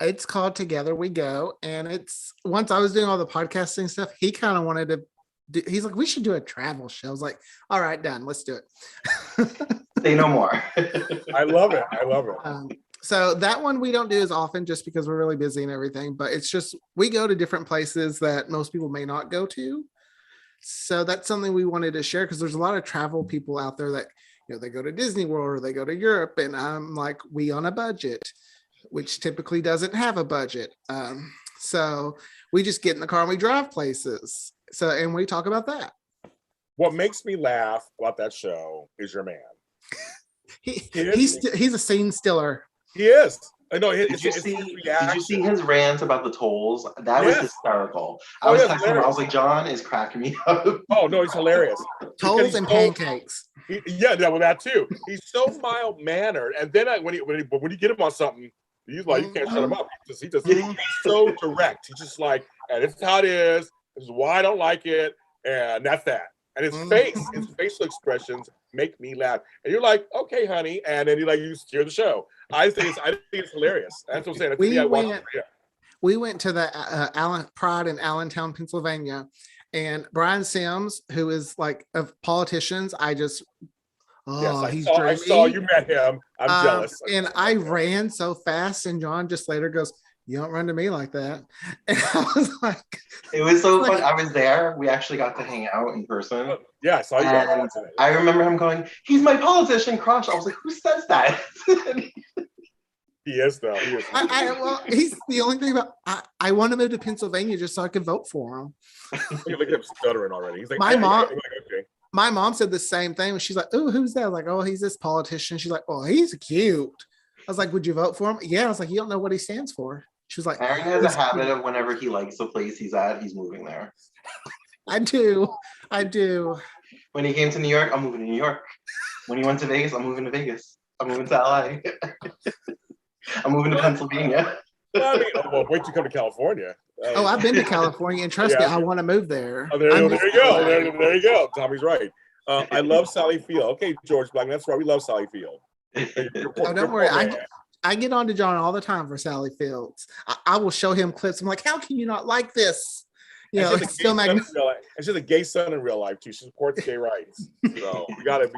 S3: It's called Together We Go, and it's once I was doing all the podcasting stuff, he kind of wanted to he's like, we should do a travel show. I was like, all right, done, let's do it.
S2: Say no more.
S1: I love it.
S3: So that one we don't do as often just because we're really busy and everything, but it's just we go to different places that most people may not go to. So that's something we wanted to share because there's a lot of travel people out there that they go to Disney World or they go to Europe, and I'm like, we on a budget, which typically doesn't have a budget. So we just get in the car and we drive places. So, and we talk about that.
S1: What makes me laugh about that show is your man.
S3: He's a scene stiller.
S1: He is. I know.
S2: Did you see his rant about the tolls? That was hysterical. I was texting him. I was like, John is cracking me up.
S1: Oh no, he's hilarious.
S3: Tolls and pancakes.
S1: Well, that too. He's so mild mannered, and then when you get him on something, he's like, you can't shut him up. He's so direct. He's just like, and this is how it is. This is why I don't like it, and that's that. And his facial expressions make me laugh. And you're like, okay, honey. And then you steer the show. I think it's hilarious. That's what I'm saying.
S3: we went to the Allen Pride in Allentown, Pennsylvania, and Brian Sims, who is like of politicians,
S1: Yes,
S3: he's
S1: I saw
S3: dreamy.
S1: you met him. I'm jealous.
S3: And I ran so fast, and John just later goes, "You don't run to me like that." And I was like,
S2: It was so
S3: like,
S2: fun. I was there. We actually got to hang out in person.
S1: Yeah, I saw you guys.
S2: And I remember him going, "He's my politician crush." I was like, "Who says that?"
S1: He is though. He is.
S3: well, he's the only thing about I want to move to Pennsylvania just so I can vote for him.
S1: Look at him stuttering already. He's like,
S3: My mom-
S1: okay.
S3: My mom said the same thing. She's like, "Oh, who's that?" I was like, "Oh, he's this politician." She's like, "Oh, he's cute." I was like, "Would you vote for him?" Yeah. I was like, "You don't know what he stands for." She was like,
S2: Aaron has a habit of whenever he likes the place he's at, he's moving there.
S3: I do.
S2: When he came to New York, I'm moving to New York. When he went to Vegas, I'm moving to Vegas. I'm moving to LA. I'm moving to Pennsylvania.
S1: I mean, well, wait till you come to California.
S3: Oh, I've been to California, and trust me,
S1: Yeah.
S3: I want to move there.
S1: Oh, there you go. There you go. Tommy's right. I love Sally Field. Okay, George Black, that's right. We love Sally Field.
S3: Oh, don't worry. I get on to John all the time for Sally Fields. I will show him clips. I'm like, "How can you not like this?" You know, it's still magnificent.
S1: And she's a gay son in real life too. She supports gay rights. So we gotta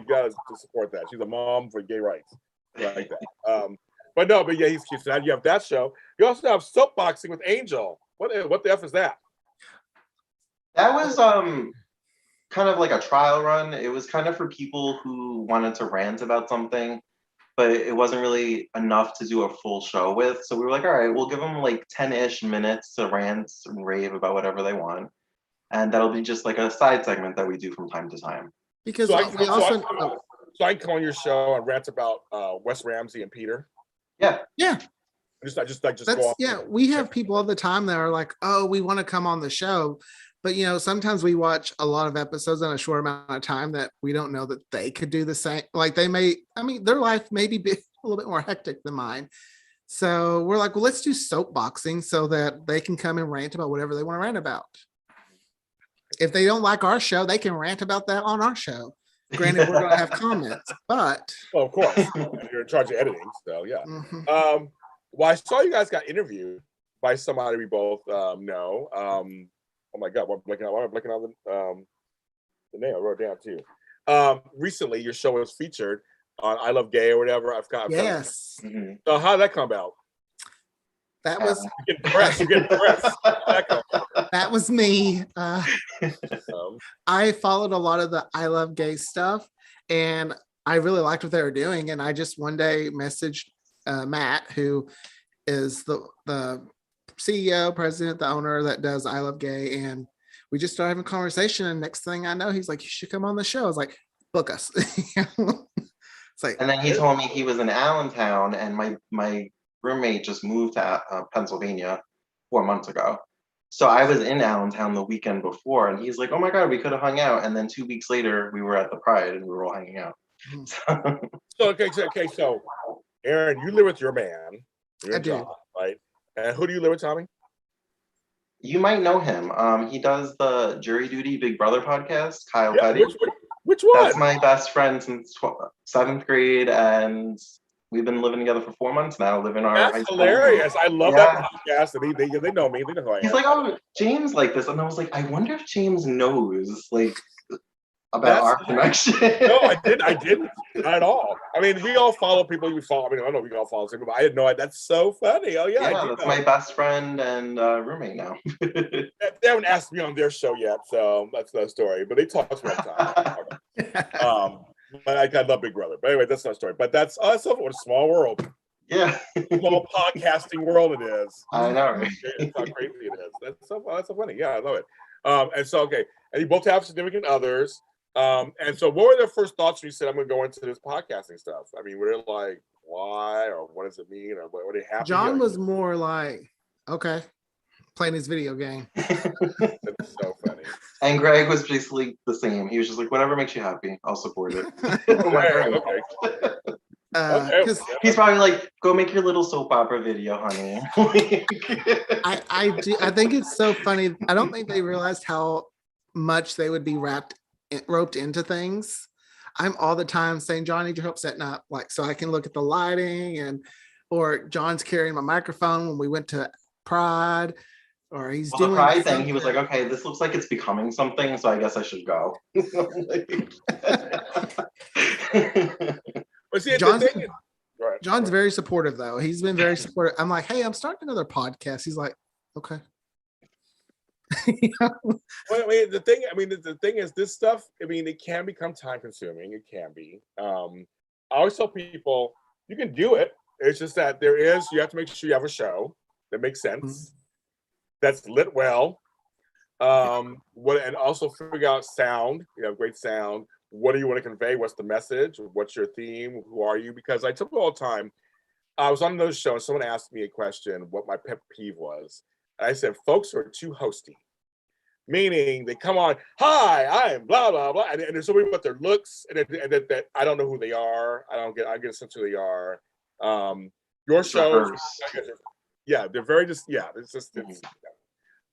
S1: support that. She's a mom for gay rights. Like that. But yeah, he's cute. So now you have that show. You also have soapboxing with Angel. What the F is that?
S2: That was kind of like a trial run. It was kind of for people who wanted to rant about something, but it wasn't really enough to do a full show with. So we were like, all right, we'll give them like 10-ish minutes to rant and rave about whatever they want. And that'll be just like a side segment that we do from time to time.
S3: Because
S1: So I can come on your show and rant about Wes Ramsey and Peter.
S2: Yeah.
S1: I just go off.
S3: Yeah, we have people all the time that are like, "Oh, we want to come on the show." But sometimes we watch a lot of episodes in a short amount of time that we don't know that they could do the same. Like they may, their life may be a little bit more hectic than mine. So we're like, well, let's do soapboxing so that they can come and rant about whatever they want to rant about. If they don't like our show, they can rant about that on our show. Granted, we're going to have comments, but.
S1: Well, of course, you're in charge of editing, so yeah.
S3: Mm-hmm.
S1: Well, I saw you guys got interviewed by somebody we both know. Oh my God, I'm blanking on the name. I wrote it down too. Recently, your show was featured on I Love Gay or whatever.
S3: Yes.
S1: So how did that come about?
S3: That was
S1: you're getting press.
S3: That was me. I followed a lot of the I Love Gay stuff, and I really liked what they were doing. And I just one day messaged Matt, who is the CEO, president, the owner that does I Love Gay, and we just started having a conversation. And next thing I know, he's like, "You should come on the show." I was like, "Book us." It's like,
S2: and then he told me he was in Allentown, and my roommate just moved to Pennsylvania 4 months ago. So I was in Allentown the weekend before, and he's like, "Oh my God, we could have hung out." And then 2 weeks later, we were at the Pride, and we were all hanging out.
S1: So Aaron, you live with your man.
S3: I do.
S1: John, right? And who do you live with, Tommy?
S2: You might know him. He does the Jury Duty Big Brother podcast, Kyle Petty.
S1: Which one?
S2: That's my best friend since 7th grade, and we've been living together for 4 months now.
S1: That's hilarious. I love that podcast. And they know me. They know who I am.
S2: He's like, "Oh, James like this," and I was like, I wonder if James knows about our connection.
S1: No, I didn't. Not at all. I mean, we all follow people you follow. I mean, I know we all follow people, but I didn't know it. That's so funny. Oh yeah,
S2: that's my best friend and roommate now.
S1: They haven't asked me on their show yet, so that's no story. But they talk to me all the time. But I love Big Brother. But anyway, that's not a story. But that's what a small world.
S2: Yeah.
S1: Small podcasting world it is.
S2: I know, right?
S1: It's how crazy it is. That's so funny. Yeah, I love it. And so okay, and you both have significant others. And so what were their first thoughts when you said I'm gonna go into this podcasting stuff? I mean, were they like, why, or what does it mean, or were they happy?
S3: John was more like, okay, playing his video game.
S1: That's so funny.
S2: And Greg was basically the same. He was just like, whatever makes you happy, I'll support it.
S1: Okay.
S2: He's probably like, go make your little soap opera video, honey.
S3: I think it's so funny. I don't think they realized how much they would be roped into things. I'm all the time saying, "John, I need your help setting up, like, so I can look at the lighting," or John's carrying my microphone when we went to Pride, or he's
S2: Well, the
S3: doing
S2: Pride thing, he was like,
S3: something.
S2: okay, this looks like it's becoming something, so I guess I should go.
S1: But see, the
S3: John's
S1: thing is, right,
S3: John's
S1: right.
S3: very supportive though. He's been very supportive. I'm like, hey, I'm starting another podcast. He's like, okay.
S1: Well, I mean, the thing is, this stuff. I mean, it can become time consuming. It can be. I always tell people you can do it. It's just that you have to make sure you have a show that makes sense, that's lit well. And also figure out sound. You have great sound. What do you want to convey? What's the message? What's your theme? Who are you? Because I tell people all the time. I was on another show and someone asked me a question, what my pet peeve was. And I said, folks are too hosty. Meaning they come on, hi, I'm blah, blah, blah. And there's something about their looks and that I don't know who they are. I get a sense who they are. Your shows, yeah, they're very just, yeah,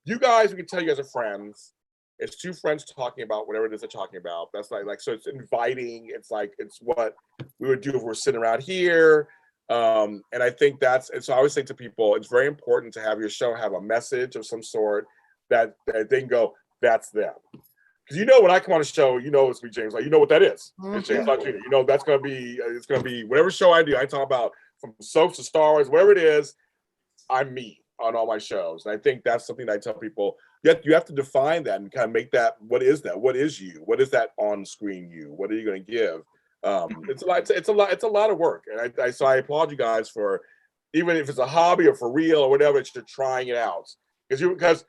S1: you guys, we can tell you guys are friends. It's two friends talking about whatever it is they're talking about. That's like so it's inviting. It's like, it's what we would do if we're sitting around here. And I think and so I always say to people, it's very important to have your show have a message of some sort that they can go, that's them. Because when I come on a show, it's me, James. Like, what that is. It's James Lott Jr. That's going to be, it's going to be whatever show I do. I talk about from soaps to Star Wars, whatever it is, I'm me on all my shows. And I think that's something that I tell people, you have to define that and kind of make that, what is that? What is you? What is that on screen you? What are you going to give? It's a lot of work. And so I applaud you guys for, even if it's a hobby or for real or whatever, it's just trying it out. Because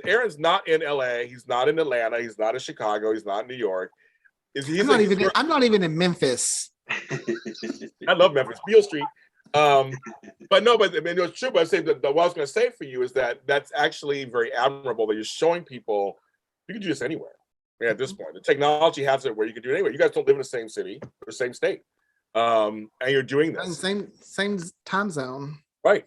S1: Aaron's not in LA, he's not in Atlanta, he's not in Chicago, he's not in New York.
S3: I'm not even in Memphis.
S1: I love Memphis, Beale Street. But I mean, it's true. But I say that what I was going to say for you is that's actually very admirable that you're showing people you can do this anywhere. At this point, the technology has it where you can do it anywhere. You guys don't live in the same city or same state, and you're doing this
S3: same time zone,
S1: right?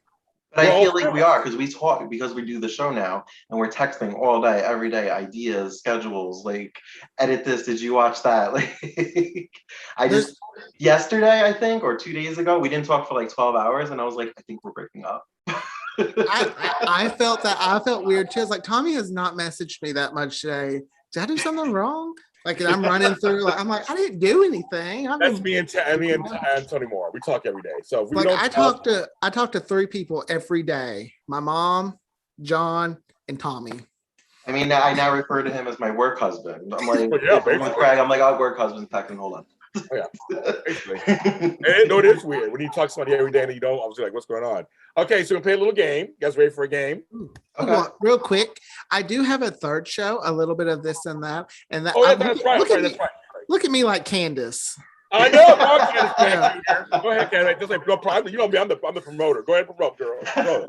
S2: But I feel like we are because we talk because we do the show now and we're texting all day, every day, ideas, schedules, like edit this. Did you watch that? Like yesterday, I think, or 2 days ago, we didn't talk for like 12 hours and I was like, I think we're breaking up.
S3: I felt weird too. It's like Tommy has not messaged me that much today. Did I do something wrong? Like I'm running through, I'm like, I didn't do anything.
S1: That's me and Tony Moore. We talk every day. So if we
S3: like I talk to 3 people every day: my mom, John, and Tommy.
S2: I mean, I now refer to him as my work husband. I'm like,
S1: with
S2: Craig, I'm like, I'll work husband second. Hold on.
S1: Oh, yeah, basically. It is weird when you talk to somebody every day and you don't. I was like, what's going on? Okay, so we'll play a little game. You guys ready for a game?
S3: Okay. Well, real quick, I do have a third show, a little bit of this and that, and that.
S1: Oh, yeah, that's right.
S3: Look at me like Candace.
S1: I know. Go ahead, Candace. Just like go. You know me. I'm the promoter. Go ahead, promote, girl.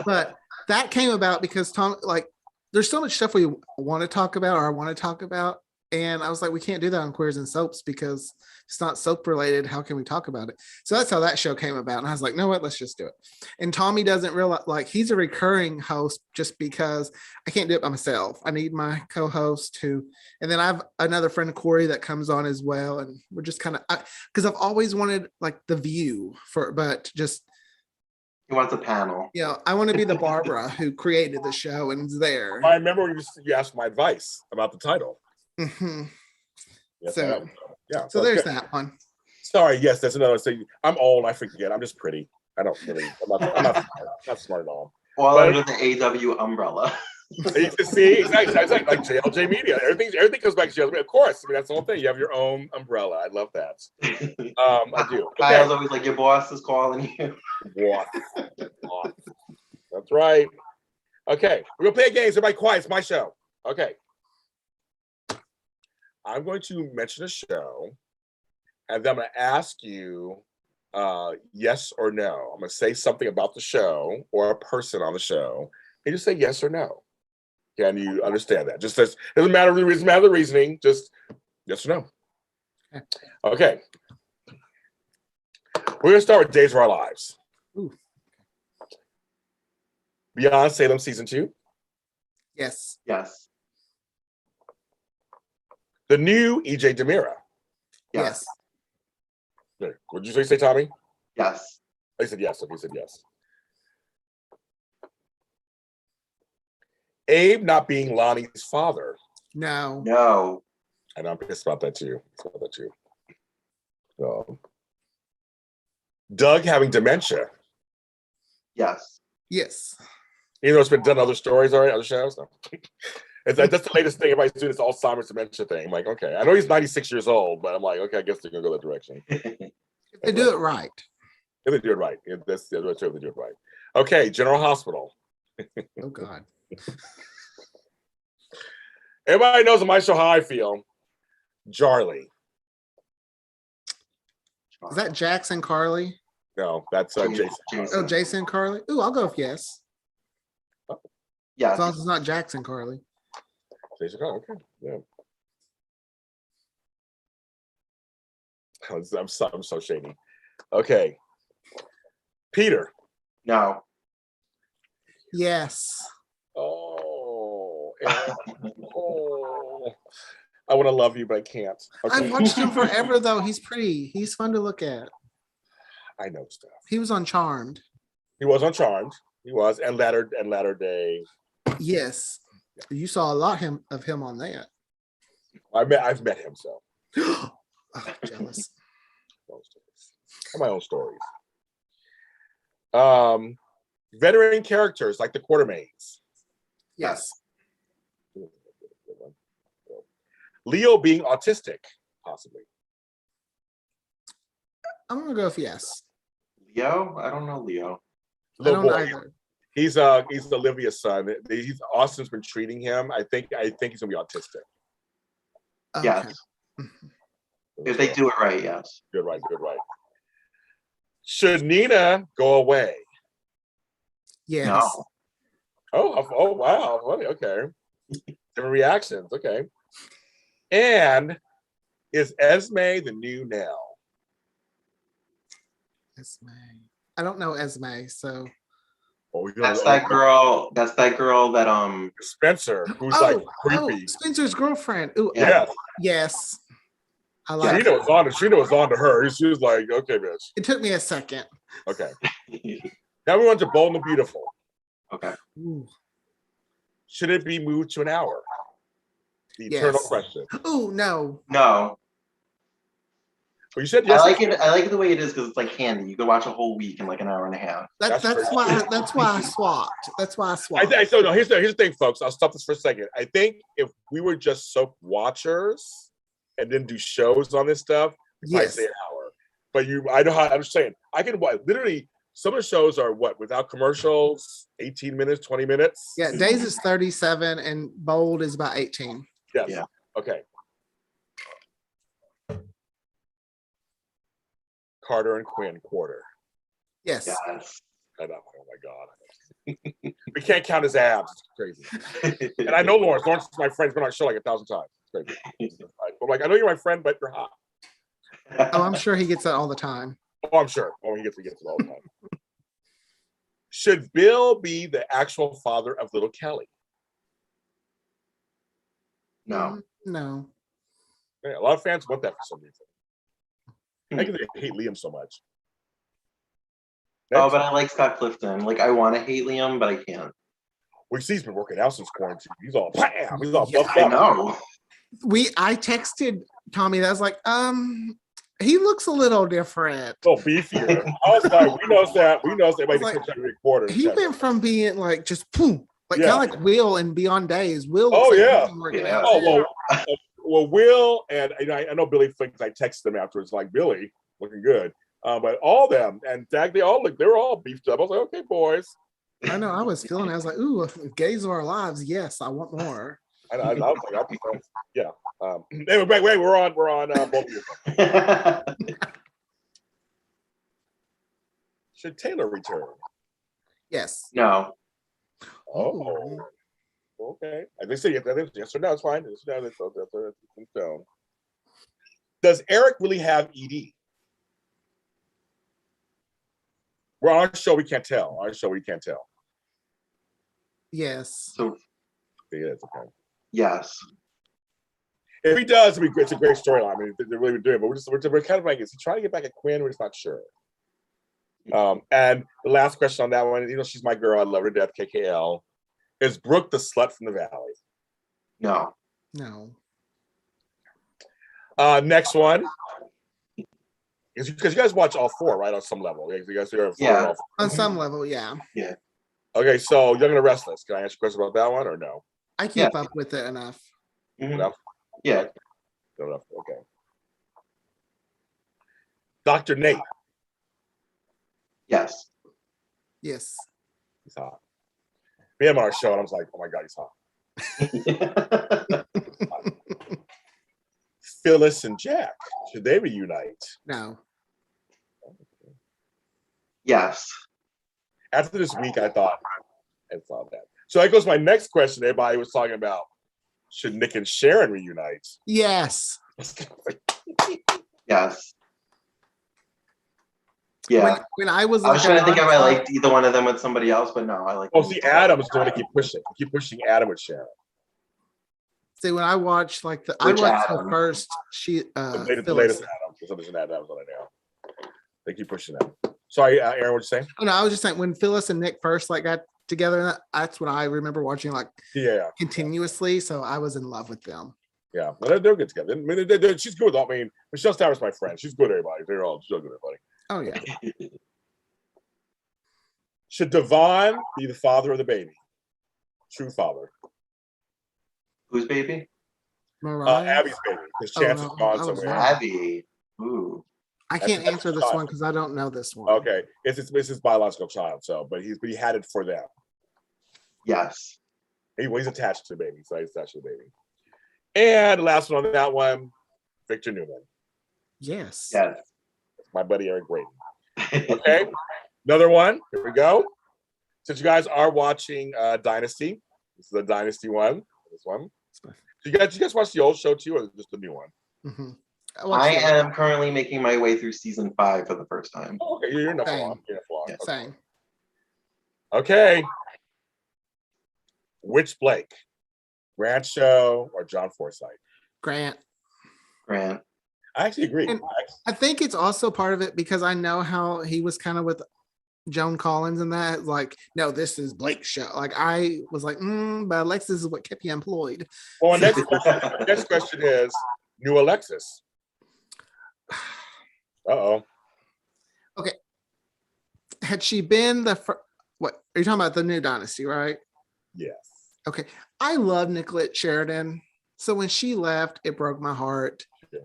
S3: But that came about because Tom, like, there's so much stuff we want to talk about, or I want to talk about. And I was like, we can't do that on Queers and Soaps because it's not soap related. How can we talk about it? So that's how that show came about. And I was like, no, what? Let's just do it. And Tommy doesn't realize, like, he's a recurring host just because I can't do it by myself. I need my co-host to, and then I have another friend, Corey, that comes on as well. And we're just kind of, because I've always wanted like the view but just.
S2: He wants a panel.
S3: I want to be the Barbara who created the show and is there.
S1: I remember when you asked my advice about the title.
S3: Mm-hmm.
S1: Yes,
S3: so there's that one.
S1: Sorry, yes, that's another thing. I'm old, I forget. I'm just pretty. I'm not smart at all.
S2: All under the AW umbrella.
S1: You can see exactly like JLJ Media. Everything comes back to JLJ. Of course, I mean that's the whole thing. You have your own umbrella. I love that. I do. Okay.
S2: Kyle's always like, your boss is calling you.
S1: What? That's right. Okay, we're gonna play a game. Everybody quiet. It's my show. Okay. I'm going to mention a show, and then I'm going to ask you yes or no. I'm going to say something about the show or a person on the show, and just say yes or no. Can you understand that? Just doesn't matter the reasoning. Just yes or no. Okay. We're going to start with Days of Our Lives.
S3: Ooh.
S1: Beyond Salem season 2.
S3: Yes.
S1: The new EJ Demira.
S3: Yes.
S1: There. What did you say, Tommy?
S2: Yes.
S1: I said yes. Okay, he said yes. Abe not being Lonnie's father.
S3: No.
S2: No.
S1: And I'm pissed about that too. So, Doug having dementia.
S2: Yes.
S3: Yes.
S1: Even though it's been done in other stories already, other shows. No. That's the latest thing. Everybody's doing this Alzheimer's dementia thing. I'm like, okay. I know he's 96 years old, but I'm like, okay, I guess they're going to go that direction.
S3: If they do it right.
S1: If they do it right. That's true if they do it right. Okay, General Hospital.
S3: Oh, God.
S1: Everybody knows on my show how I feel. Charlie.
S3: Is that Jackson Carly?
S1: No, that's Jason.
S3: Oh, Jason Carly? Ooh, I'll go with yes.
S2: Yeah.
S3: As long as it's not Jackson Carly.
S1: Jason Carly, okay. Yeah. I'm so shady. Okay. Peter.
S2: No.
S3: Yes.
S1: Oh. Oh. I want to love you, but I can't. Okay.
S3: I've watched him forever, though. He's pretty. He's fun to look at.
S1: I know stuff.
S3: He was on Charmed.
S1: He was on Charmed. He was, and latter day.
S3: Yes. You saw a lot of him on that.
S1: I've met him, so.
S3: Oh, jealous.
S1: My own stories. Veteran characters like the Quartermains.
S3: Yes.
S1: Leo being autistic, possibly.
S3: I'm gonna go with yes.
S2: Leo? I don't know Leo.
S3: I don't either.
S1: He's Olivia's son. Austin's been treating him. I think he's gonna be autistic.
S3: Okay.
S2: Yes. If they do it right, yes.
S1: Good right. Should Nina go away?
S3: Yes.
S2: No.
S1: Oh wow. Okay. Different reactions. Okay. And is Esme the new Nell?
S3: Esme. I don't know Esme, so.
S2: That's that girl that
S1: Spencer, who's like creepy.
S3: Spencer's girlfriend. Ooh,
S1: Yeah.
S3: Yes. I like
S1: Sheena was on to her. She was like, okay, bitch.
S3: it. Took me a second.
S1: Okay. Now we went to Bold and the Beautiful.
S2: Okay.
S3: Ooh.
S1: Should it be moved to an hour? The eternal question.
S3: Ooh, no.
S2: No.
S1: Well, you said yes.
S2: I like it the way it is because it's like candy. You could watch a whole week in like an hour and a half.
S3: That's why I swapped.
S1: Here's the thing, folks. I'll stop this for a second. I think if we were just soap watchers and then do shows on this stuff, I say an hour. But I'm just saying, I can literally some of the shows are without commercials, 18 minutes, 20 minutes.
S3: Yeah, Days is 37 and Bold is about 18.
S1: Yes.
S2: Yeah.
S1: Okay. Carter and Quinn quarter.
S3: Yes.
S2: Yes.
S1: I know. Oh my God. We can't count his abs. It's crazy. And I know Lawrence. Lawrence is my friend. He's been on the show like 1,000 times. It's crazy. I'm like, I know you're my friend, but you're hot.
S3: Oh, I'm sure he gets that all the time.
S1: Oh, I'm sure. Oh, he gets it all the time. Should Bill be the actual father of little Kelly?
S2: No.
S3: No.
S1: Yeah, a lot of fans want that for some reason. I think they hate Liam so much.
S2: Oh, but I like Scott Clifton. Like, I want to hate Liam, but I can't.
S1: Well, he's been working out since quarantine. He's all bam. He's all buffed
S2: I
S1: up.
S2: know.
S3: I texted Tommy. That was like, he looks a little different.
S1: A little beefier. I was like, we know that. Everybody
S3: Like,
S1: puts every quarter.
S3: He went from being like just boom, kind of like Will and Beyond Days. Will.
S1: Oh yeah.
S3: Out.
S1: Oh well, Will and I know Billy thinks I texted them afterwards like Billy looking good, but all of them and Dag they were all beefed up. I was like, okay, boys.
S3: I know. I was feeling. I was like, ooh, gays are our lives. Yes, I want more.
S1: I was like, yeah. Anyway, wait, we're on both of you. Should Taylor return?
S3: Yes.
S2: No.
S1: Oh. Okay. I think so. Yes or no. It's fine. Does Eric really have ED? We're on our show. We can't tell.
S3: Yes.
S2: So.
S1: Yes. Okay.
S2: Yes.
S1: If he does, it's a great storyline. I mean, they're really doing it, but we're kind of like, is he trying to get back at Quinn? We're just not sure. And the last question on that one, she's my girl. I love her to death, KKL. Is Brooke the slut from the valley?
S2: No.
S3: No.
S1: Next one. Because you guys watch all four, right? On some level. You guys are
S2: Yeah.
S3: On some level, yeah.
S2: Yeah.
S1: Okay, so Young and the Restless. Can I ask you a question about that one or no?
S3: I keep up with it enough.
S2: Mhm.
S1: Enough?
S2: Yeah.
S1: Enough. Okay. Dr. Nate.
S2: Yes.
S3: Yes.
S1: He's hot. We had him on our show, and I was like, oh my God, he's hot. Phyllis and Jack. Should they reunite?
S3: No.
S2: Yes.
S1: After this week, I thought that. So that goes to my next question. Everybody was talking about, should Nick and Sharon reunite?
S3: Yes.
S2: Yes. Yeah.
S3: When I was
S2: I was trying to think if I liked either one of them with somebody else, but no, I like.
S1: Oh, see, Adam's the one to keep pushing. Keep pushing Adam with Sharon.
S3: See, when I watched I watched the first
S1: the
S3: Phyllis.
S1: latest Adam. For some reason, that was what I know. They keep pushing that. Sorry, Aaron, what you saying?
S3: Oh no, I was just saying when Phyllis and Nick first got together, that's what I remember watching continuously. So I was in love with them.
S1: Yeah, well, they're good together. I mean, she's good. I mean, Michelle Starr's my friend. She's good. Everybody, they're all so good. Everybody.
S3: Oh yeah.
S1: Should Devon be the father of the baby? True father.
S2: Whose baby?
S1: Abby's baby. His chance is gone somewhere.
S2: Abby. Ooh.
S3: I can't answer this one because I don't know this one.
S1: Okay, it's his biological child. So, but he had it for them.
S2: Yes.
S1: He's attached to the baby, so he's attached to the baby. And the last one on that one, Victor Newman.
S3: Yes.
S2: Yes.
S1: My buddy Eric Brayton. Okay, another one. Here we go. Since you guys are watching Dynasty, this is the Dynasty one. This one. Did you guys watch the old show too, or just the new one?
S3: Mm-hmm.
S2: I am currently making my way through season 5 for the first time.
S1: Oh, okay, you're enough long.
S2: Yeah.
S1: Okay.
S3: Same.
S1: Okay. Which Blake? Grant Show or John Forsythe?
S3: Grant.
S1: I actually agree.
S3: And I think it's also part of it because I know how he was kind of with Joan Collins and that. Like, no, this is Blake's show. Like, I was like, but Alexis is what kept you employed.
S1: Well, next question is new Alexis. Uh-oh.
S3: Okay. Had she been what are you talking about? The new Dynasty, right?
S1: Yes.
S3: Okay. I love Nicolette Sheridan. So when she left, it broke my heart.
S1: Yeah.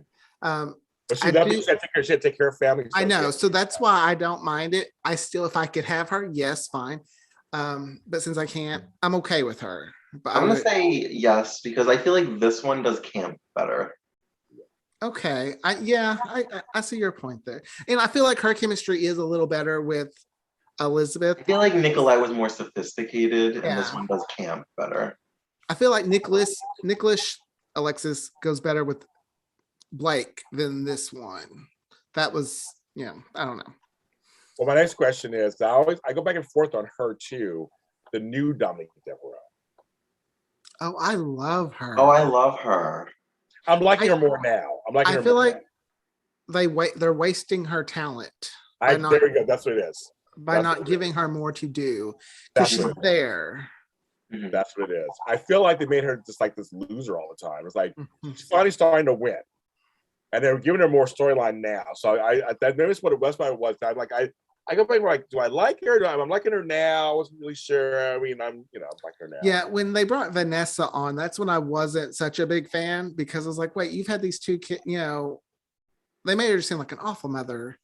S3: But
S1: she had to take care of family.
S3: I know. So that's why I don't mind it. I still, if I could have her, yes, fine. But since I can't, I'm okay with her. But
S2: I'm going to say yes, because I feel like this one does camp better.
S3: Okay. I see your point there. And I feel like her chemistry is a little better with Elizabeth.
S2: I feel like Nicolette was more sophisticated and this one does camp better.
S3: I feel like Nicholas Alexis goes better with Blake than this one. That was, I don't know.
S1: Well, my next question is, I go back and forth on her too. The new Dominique Devereaux.
S3: Oh, I love her.
S2: Oh, I love her.
S1: I'm liking her more now.
S3: I feel like they're wasting her talent.
S1: There we go. That's what it is.
S3: By not giving her more to do. Because she's there.
S1: That's what it is. I feel like they made her just like this loser all the time. It's like she's finally starting to win. And they're giving her more storyline now. So that's what it was. I'm like, I go back and like, do I like her? I'm liking her now. I wasn't really sure. I mean, I'm like her now.
S3: Yeah, when they brought Vanessa on, that's when I wasn't such a big fan because I was like, wait, you've had these two kids, they made her seem like an awful mother.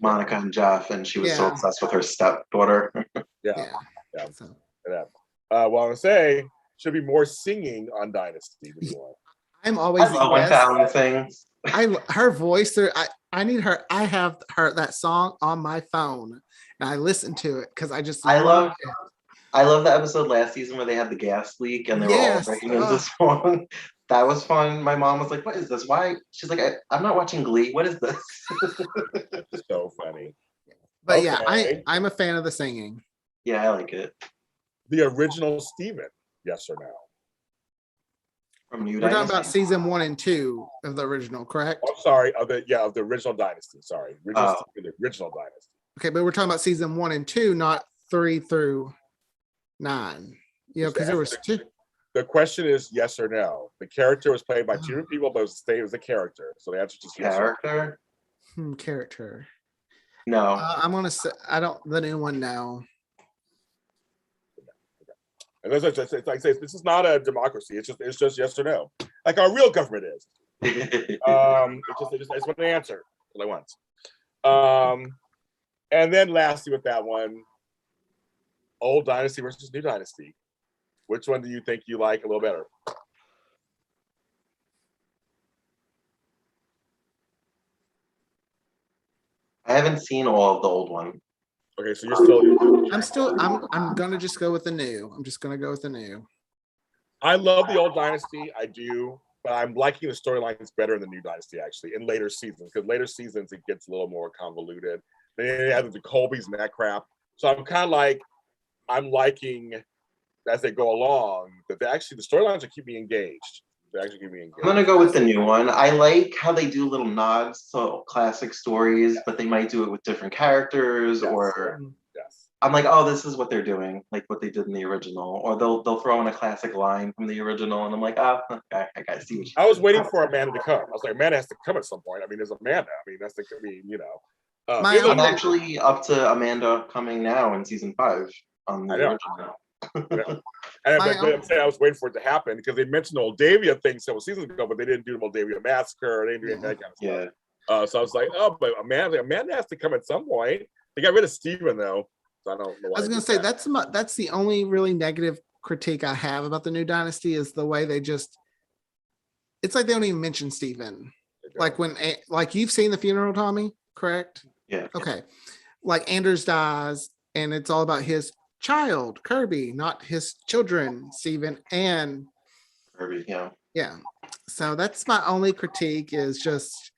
S2: Monica and Jeff, and she was so obsessed with her stepdaughter.
S1: Yeah. Well, I'm gonna say should be more singing on Dynasty.
S3: I'm always.
S2: I love when Fallon sings.
S3: Her voice. I need her. I have that song on my phone, and I listen to it because I just.
S2: I love the episode last season where they had the gas leak and they were all breaking into song. That was fun. My mom was like, "What is this? Why?" She's like, "I'm not watching Glee. What is this?"
S1: So funny.
S3: But I'm a fan of the singing.
S2: Yeah, I like it.
S1: The original Steven, yes or no?
S2: From New
S3: We're
S2: Dynasty?
S3: talking about season 1 and 2 of the original, correct?
S1: I'm sorry, of the original Dynasty. Sorry, the original Dynasty.
S3: Okay, but we're talking about season 1 and 2, not 3 through 9. Yeah, because there was two.
S1: The question is yes or no. The character was played by 2 different people, but it was the character. So the answer is just yes.
S2: Character?
S3: Character.
S2: No.
S3: I'm gonna say I don't. The new one, no.
S1: And it's like I say, this is not a democracy. It's just yes or no, like our real government is. It's one answer. What I want. And then lastly, with that one, old dynasty versus new dynasty. Which one do you think you like a little better?
S2: I haven't seen all of the old one.
S1: Okay, so you're still.
S3: I'm gonna just go with the new. I'm just gonna go with the new.
S1: I love the old dynasty. I do, but I'm liking the storylines better in the new dynasty actually in later seasons, because later seasons it gets a little more convoluted. Then you have the Colbys and that crap. So I'm kind of like, I'm liking as they go along that the storylines are keeping me engaged. They actually keep me engaged.
S2: I'm gonna go with the new one. I like how they do little nods to classic stories, but they might do it with different characters, or I'm like, oh, this is what they're doing, like what they did in the original, or they'll throw in a classic line from the original, and I'm like, oh, okay, I gotta see what
S1: I was waiting for Amanda to come. I was like, Amanda has to come at some point. I mean, there's Amanda. I mean, that's the. I mean, you know.
S2: I'm actually up to Amanda coming now in season 5 on the original.
S1: And I'm saying I was waiting for it to happen because they mentioned the Moldavia thing several seasons ago, but they didn't do the Moldavia massacre. They didn't do that kind of stuff. So I was like, oh, but Amanda has to come at some point. They got rid of Steven though. So I don't know why.
S3: I was gonna say that's the only really negative critique I have about the new dynasty is the way they just. It's like they don't even mention Steven. Like like you've seen the funeral, Tommy, correct?
S2: Yeah.
S3: Okay. Like Anders dies, and it's all about his child, Kirby, not his children, Steven and
S2: Kirby. Yeah.
S3: Yeah. So that's my only critique is just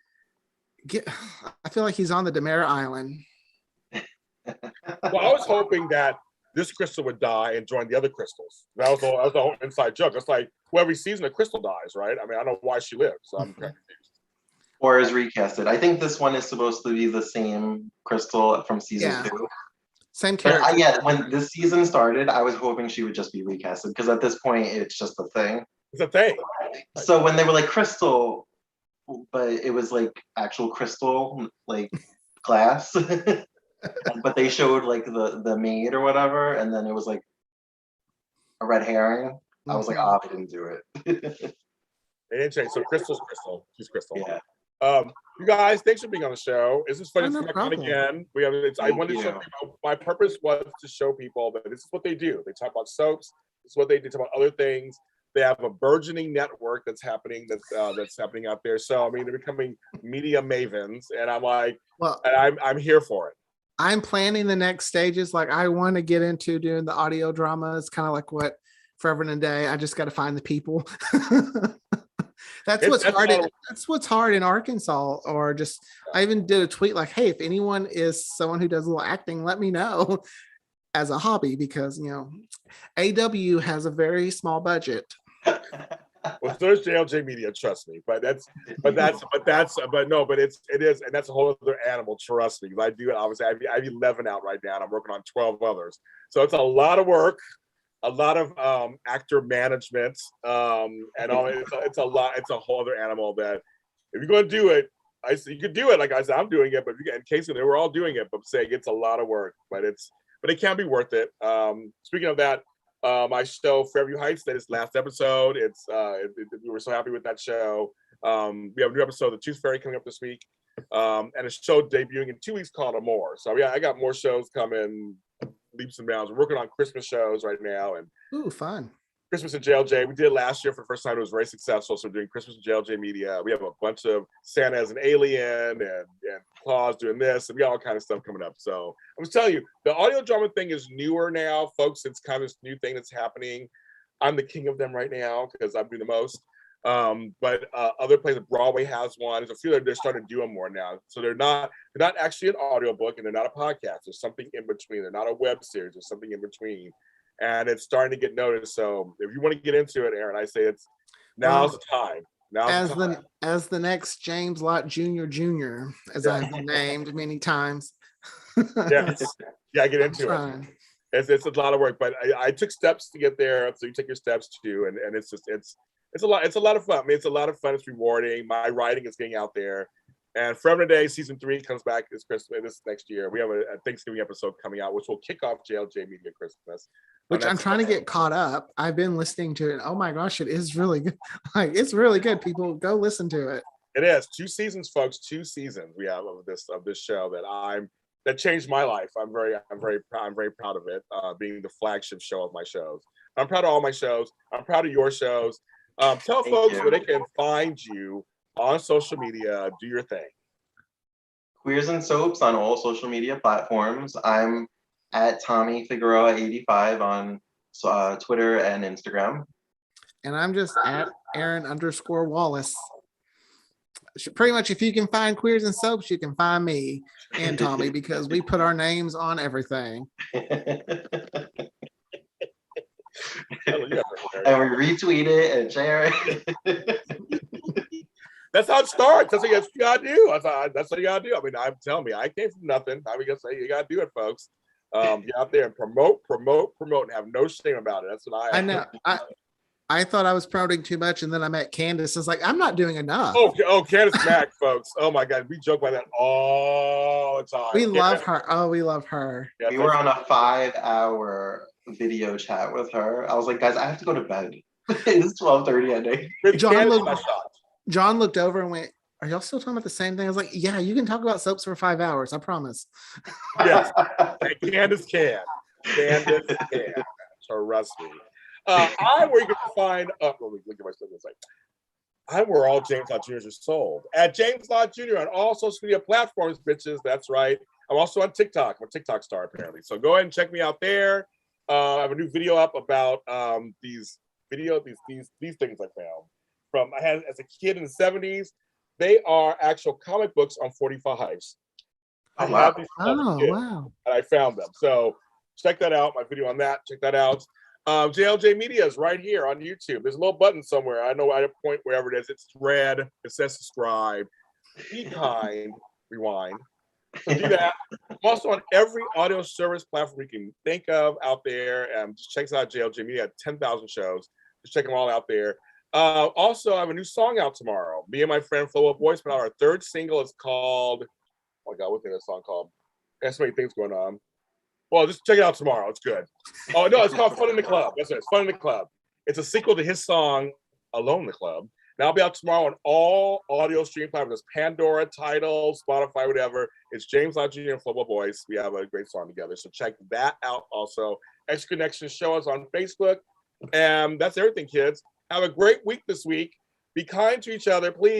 S3: I feel like he's on the Demerara Island.
S1: Well, I was hoping that this crystal would die and join the other crystals. That was the whole inside joke. It's like, well, every season a crystal dies, right? I mean, I don't know why she lives, so I'm kind of confused.
S2: Or is recasted. I think this one is supposed to be the same crystal from season 2.
S3: Same character.
S2: When this season started, I was hoping she would just be recasted because at this point, it's just a thing.
S1: It's a thing.
S2: So when they were like crystal, but it was like actual crystal, like glass. But they showed like the maid or whatever, and then it was like a red herring. I was like, oh, they didn't do it.
S1: They didn't change. So Crystal's Crystal. She's Crystal.
S2: Yeah.
S1: You guys, thanks for being on the show. This is fun. It's fun again. I wanted to show people. My purpose was to show people that this is what they do. They talk about soaps. This is what they do. Talk about other things. They have a burgeoning network that's happening. That's happening out there. So I mean, they're becoming media mavens, and I'm like, well, and I'm here for it.
S3: I'm planning the next stages. Like I want to get into doing the audio drama. It's kind of like what Forever and a Day. I just got to find the people. That's what's hard in Arkansas. Or just I even did a tweet like, hey, if anyone is someone who does a little acting, let me know as a hobby, because AW has a very small budget.
S1: Well, so does JLJ Media, trust me. But it is, and that's a whole other animal, trust me. Because I do, obviously, I have 11 out right now, and I'm working on 12 others. So it's a lot of work, a lot of actor management, and all. It's a lot. It's a whole other animal that if you're going to do it, you could do it. Like I said, I'm doing it, but in case they were all doing it, but saying it's a lot of work, but it can be worth it. Speaking of that. My show Fairview Heights, that is last episode. We were so happy with that show. We have a new episode of The Tooth Fairy coming up this week, and a show debuting in 2 weeks called Amore. So yeah, I got more shows coming, leaps and bounds. We're working on Christmas shows right now, and
S3: fun.
S1: Christmas and JLJ. We did last year for the first time. It was very successful. So we're doing Christmas and JLJ Media. We have a bunch of Santa as an alien and Claus doing this, and we got all kind of stuff coming up. So I was telling you, the audio drama thing is newer now, folks. It's kind of this new thing that's happening. I'm the king of them right now because I'm doing the most. But other places, Broadway has one. There's a few that they're starting to do them more now. So they're not actually an audiobook and they're not a podcast. There's something in between. They're not a web series. There's something in between. And it's starting to get noticed. So if you want to get into it, Aaron, I say now's the time.
S3: As the next James Lott Jr., as I've been named many times.
S1: Yeah, get into it. It's a lot of work, but I took steps to get there. So you take your steps too, and it's just it's a lot. It's a lot of fun. I mean, it's a lot of fun. It's rewarding. My writing is getting out there. And Forever Day season 3 comes back this Christmas, this next year. We have a Thanksgiving episode coming out, which will kick off JLJ Media Christmas.
S3: Which I'm trying to get caught up. I've been listening to it. Oh my gosh, it is really good. Like, it's really good. People, go listen to it.
S1: It is 2 seasons, folks. 2 seasons we have of this show that changed my life. I'm very proud of it. Being the flagship show of my shows. I'm proud of all my shows. I'm proud of your shows. Tell folks where they can find you on social media. Do your thing.
S2: Queers and Soaps on all social media platforms. I'm at Tommy Figueroa 85 on Twitter and Instagram.
S3: And I'm just at Aaron_Wallis. Pretty much, if you can find Queers and Soaps, you can find me and Tommy, because we put our names on everything.
S2: And we retweet it and share it.
S1: That's how it starts. That's what you gotta do. That's what you gotta do. I mean, I'm telling you, I came from nothing. I mean, you gotta do it, folks. Get out there and promote, and have no shame about it. That's what I
S3: know. I thought I was promoting too much, and then I met Candace. It's like, I'm not doing enough.
S1: Oh, Candace Mack, folks. Oh my God, we joke about that all the time.
S3: We love her. Oh, we love her.
S2: Yeah, we were on a 5-hour video chat with her. I was like, guys, I have to go to bed. It's 12:30 at night.
S3: John looked over and went, "Are y'all still talking about the same thing?" I was like, "Yeah, you can talk about soaps for 5 hours. I promise."
S1: Yes, Candace can. Candace can. Trust me. I'm where you can find. Let me look at my stuff. It's like I'm where all James Lott Juniors are sold. At James Lott Jr. on all social media platforms, bitches. That's right. I'm also on TikTok. I'm a TikTok star apparently. So go ahead and check me out there. I have a new video up about these things I found from I had as a kid in the 70s. They are actual comic books on 45s. I have these
S3: wow.
S1: And I found them. So check that out. My video on that. Check that out. JLJ Media is right here on YouTube. There's a little button somewhere. I know at a point wherever it is, it's red. It says subscribe. Be kind. Rewind. So do that. I'm also on every audio service platform you can think of out there. Just check us out, JLJ Media. 10,000 shows. Just check them all out there. Also, I have a new song out tomorrow. Me and my friend Flo Up Voice put out our 3rd single. It's called, oh my God, what's that song called? There's so many things going on. Well, just check it out tomorrow. It's good. Oh, no, it's called Fun in the Club. That's it. It's Fun in the Club. It's a sequel to his song, Alone in the Club. Now, I'll be out tomorrow on all audio stream platforms. Pandora, Tidal, Spotify, whatever. It's James Lott Jr. and Flobo Boys. We have a great song together. So check that out also. X Connection Show us on Facebook. And that's everything, kids. Have a great week this week. Be kind to each other, please.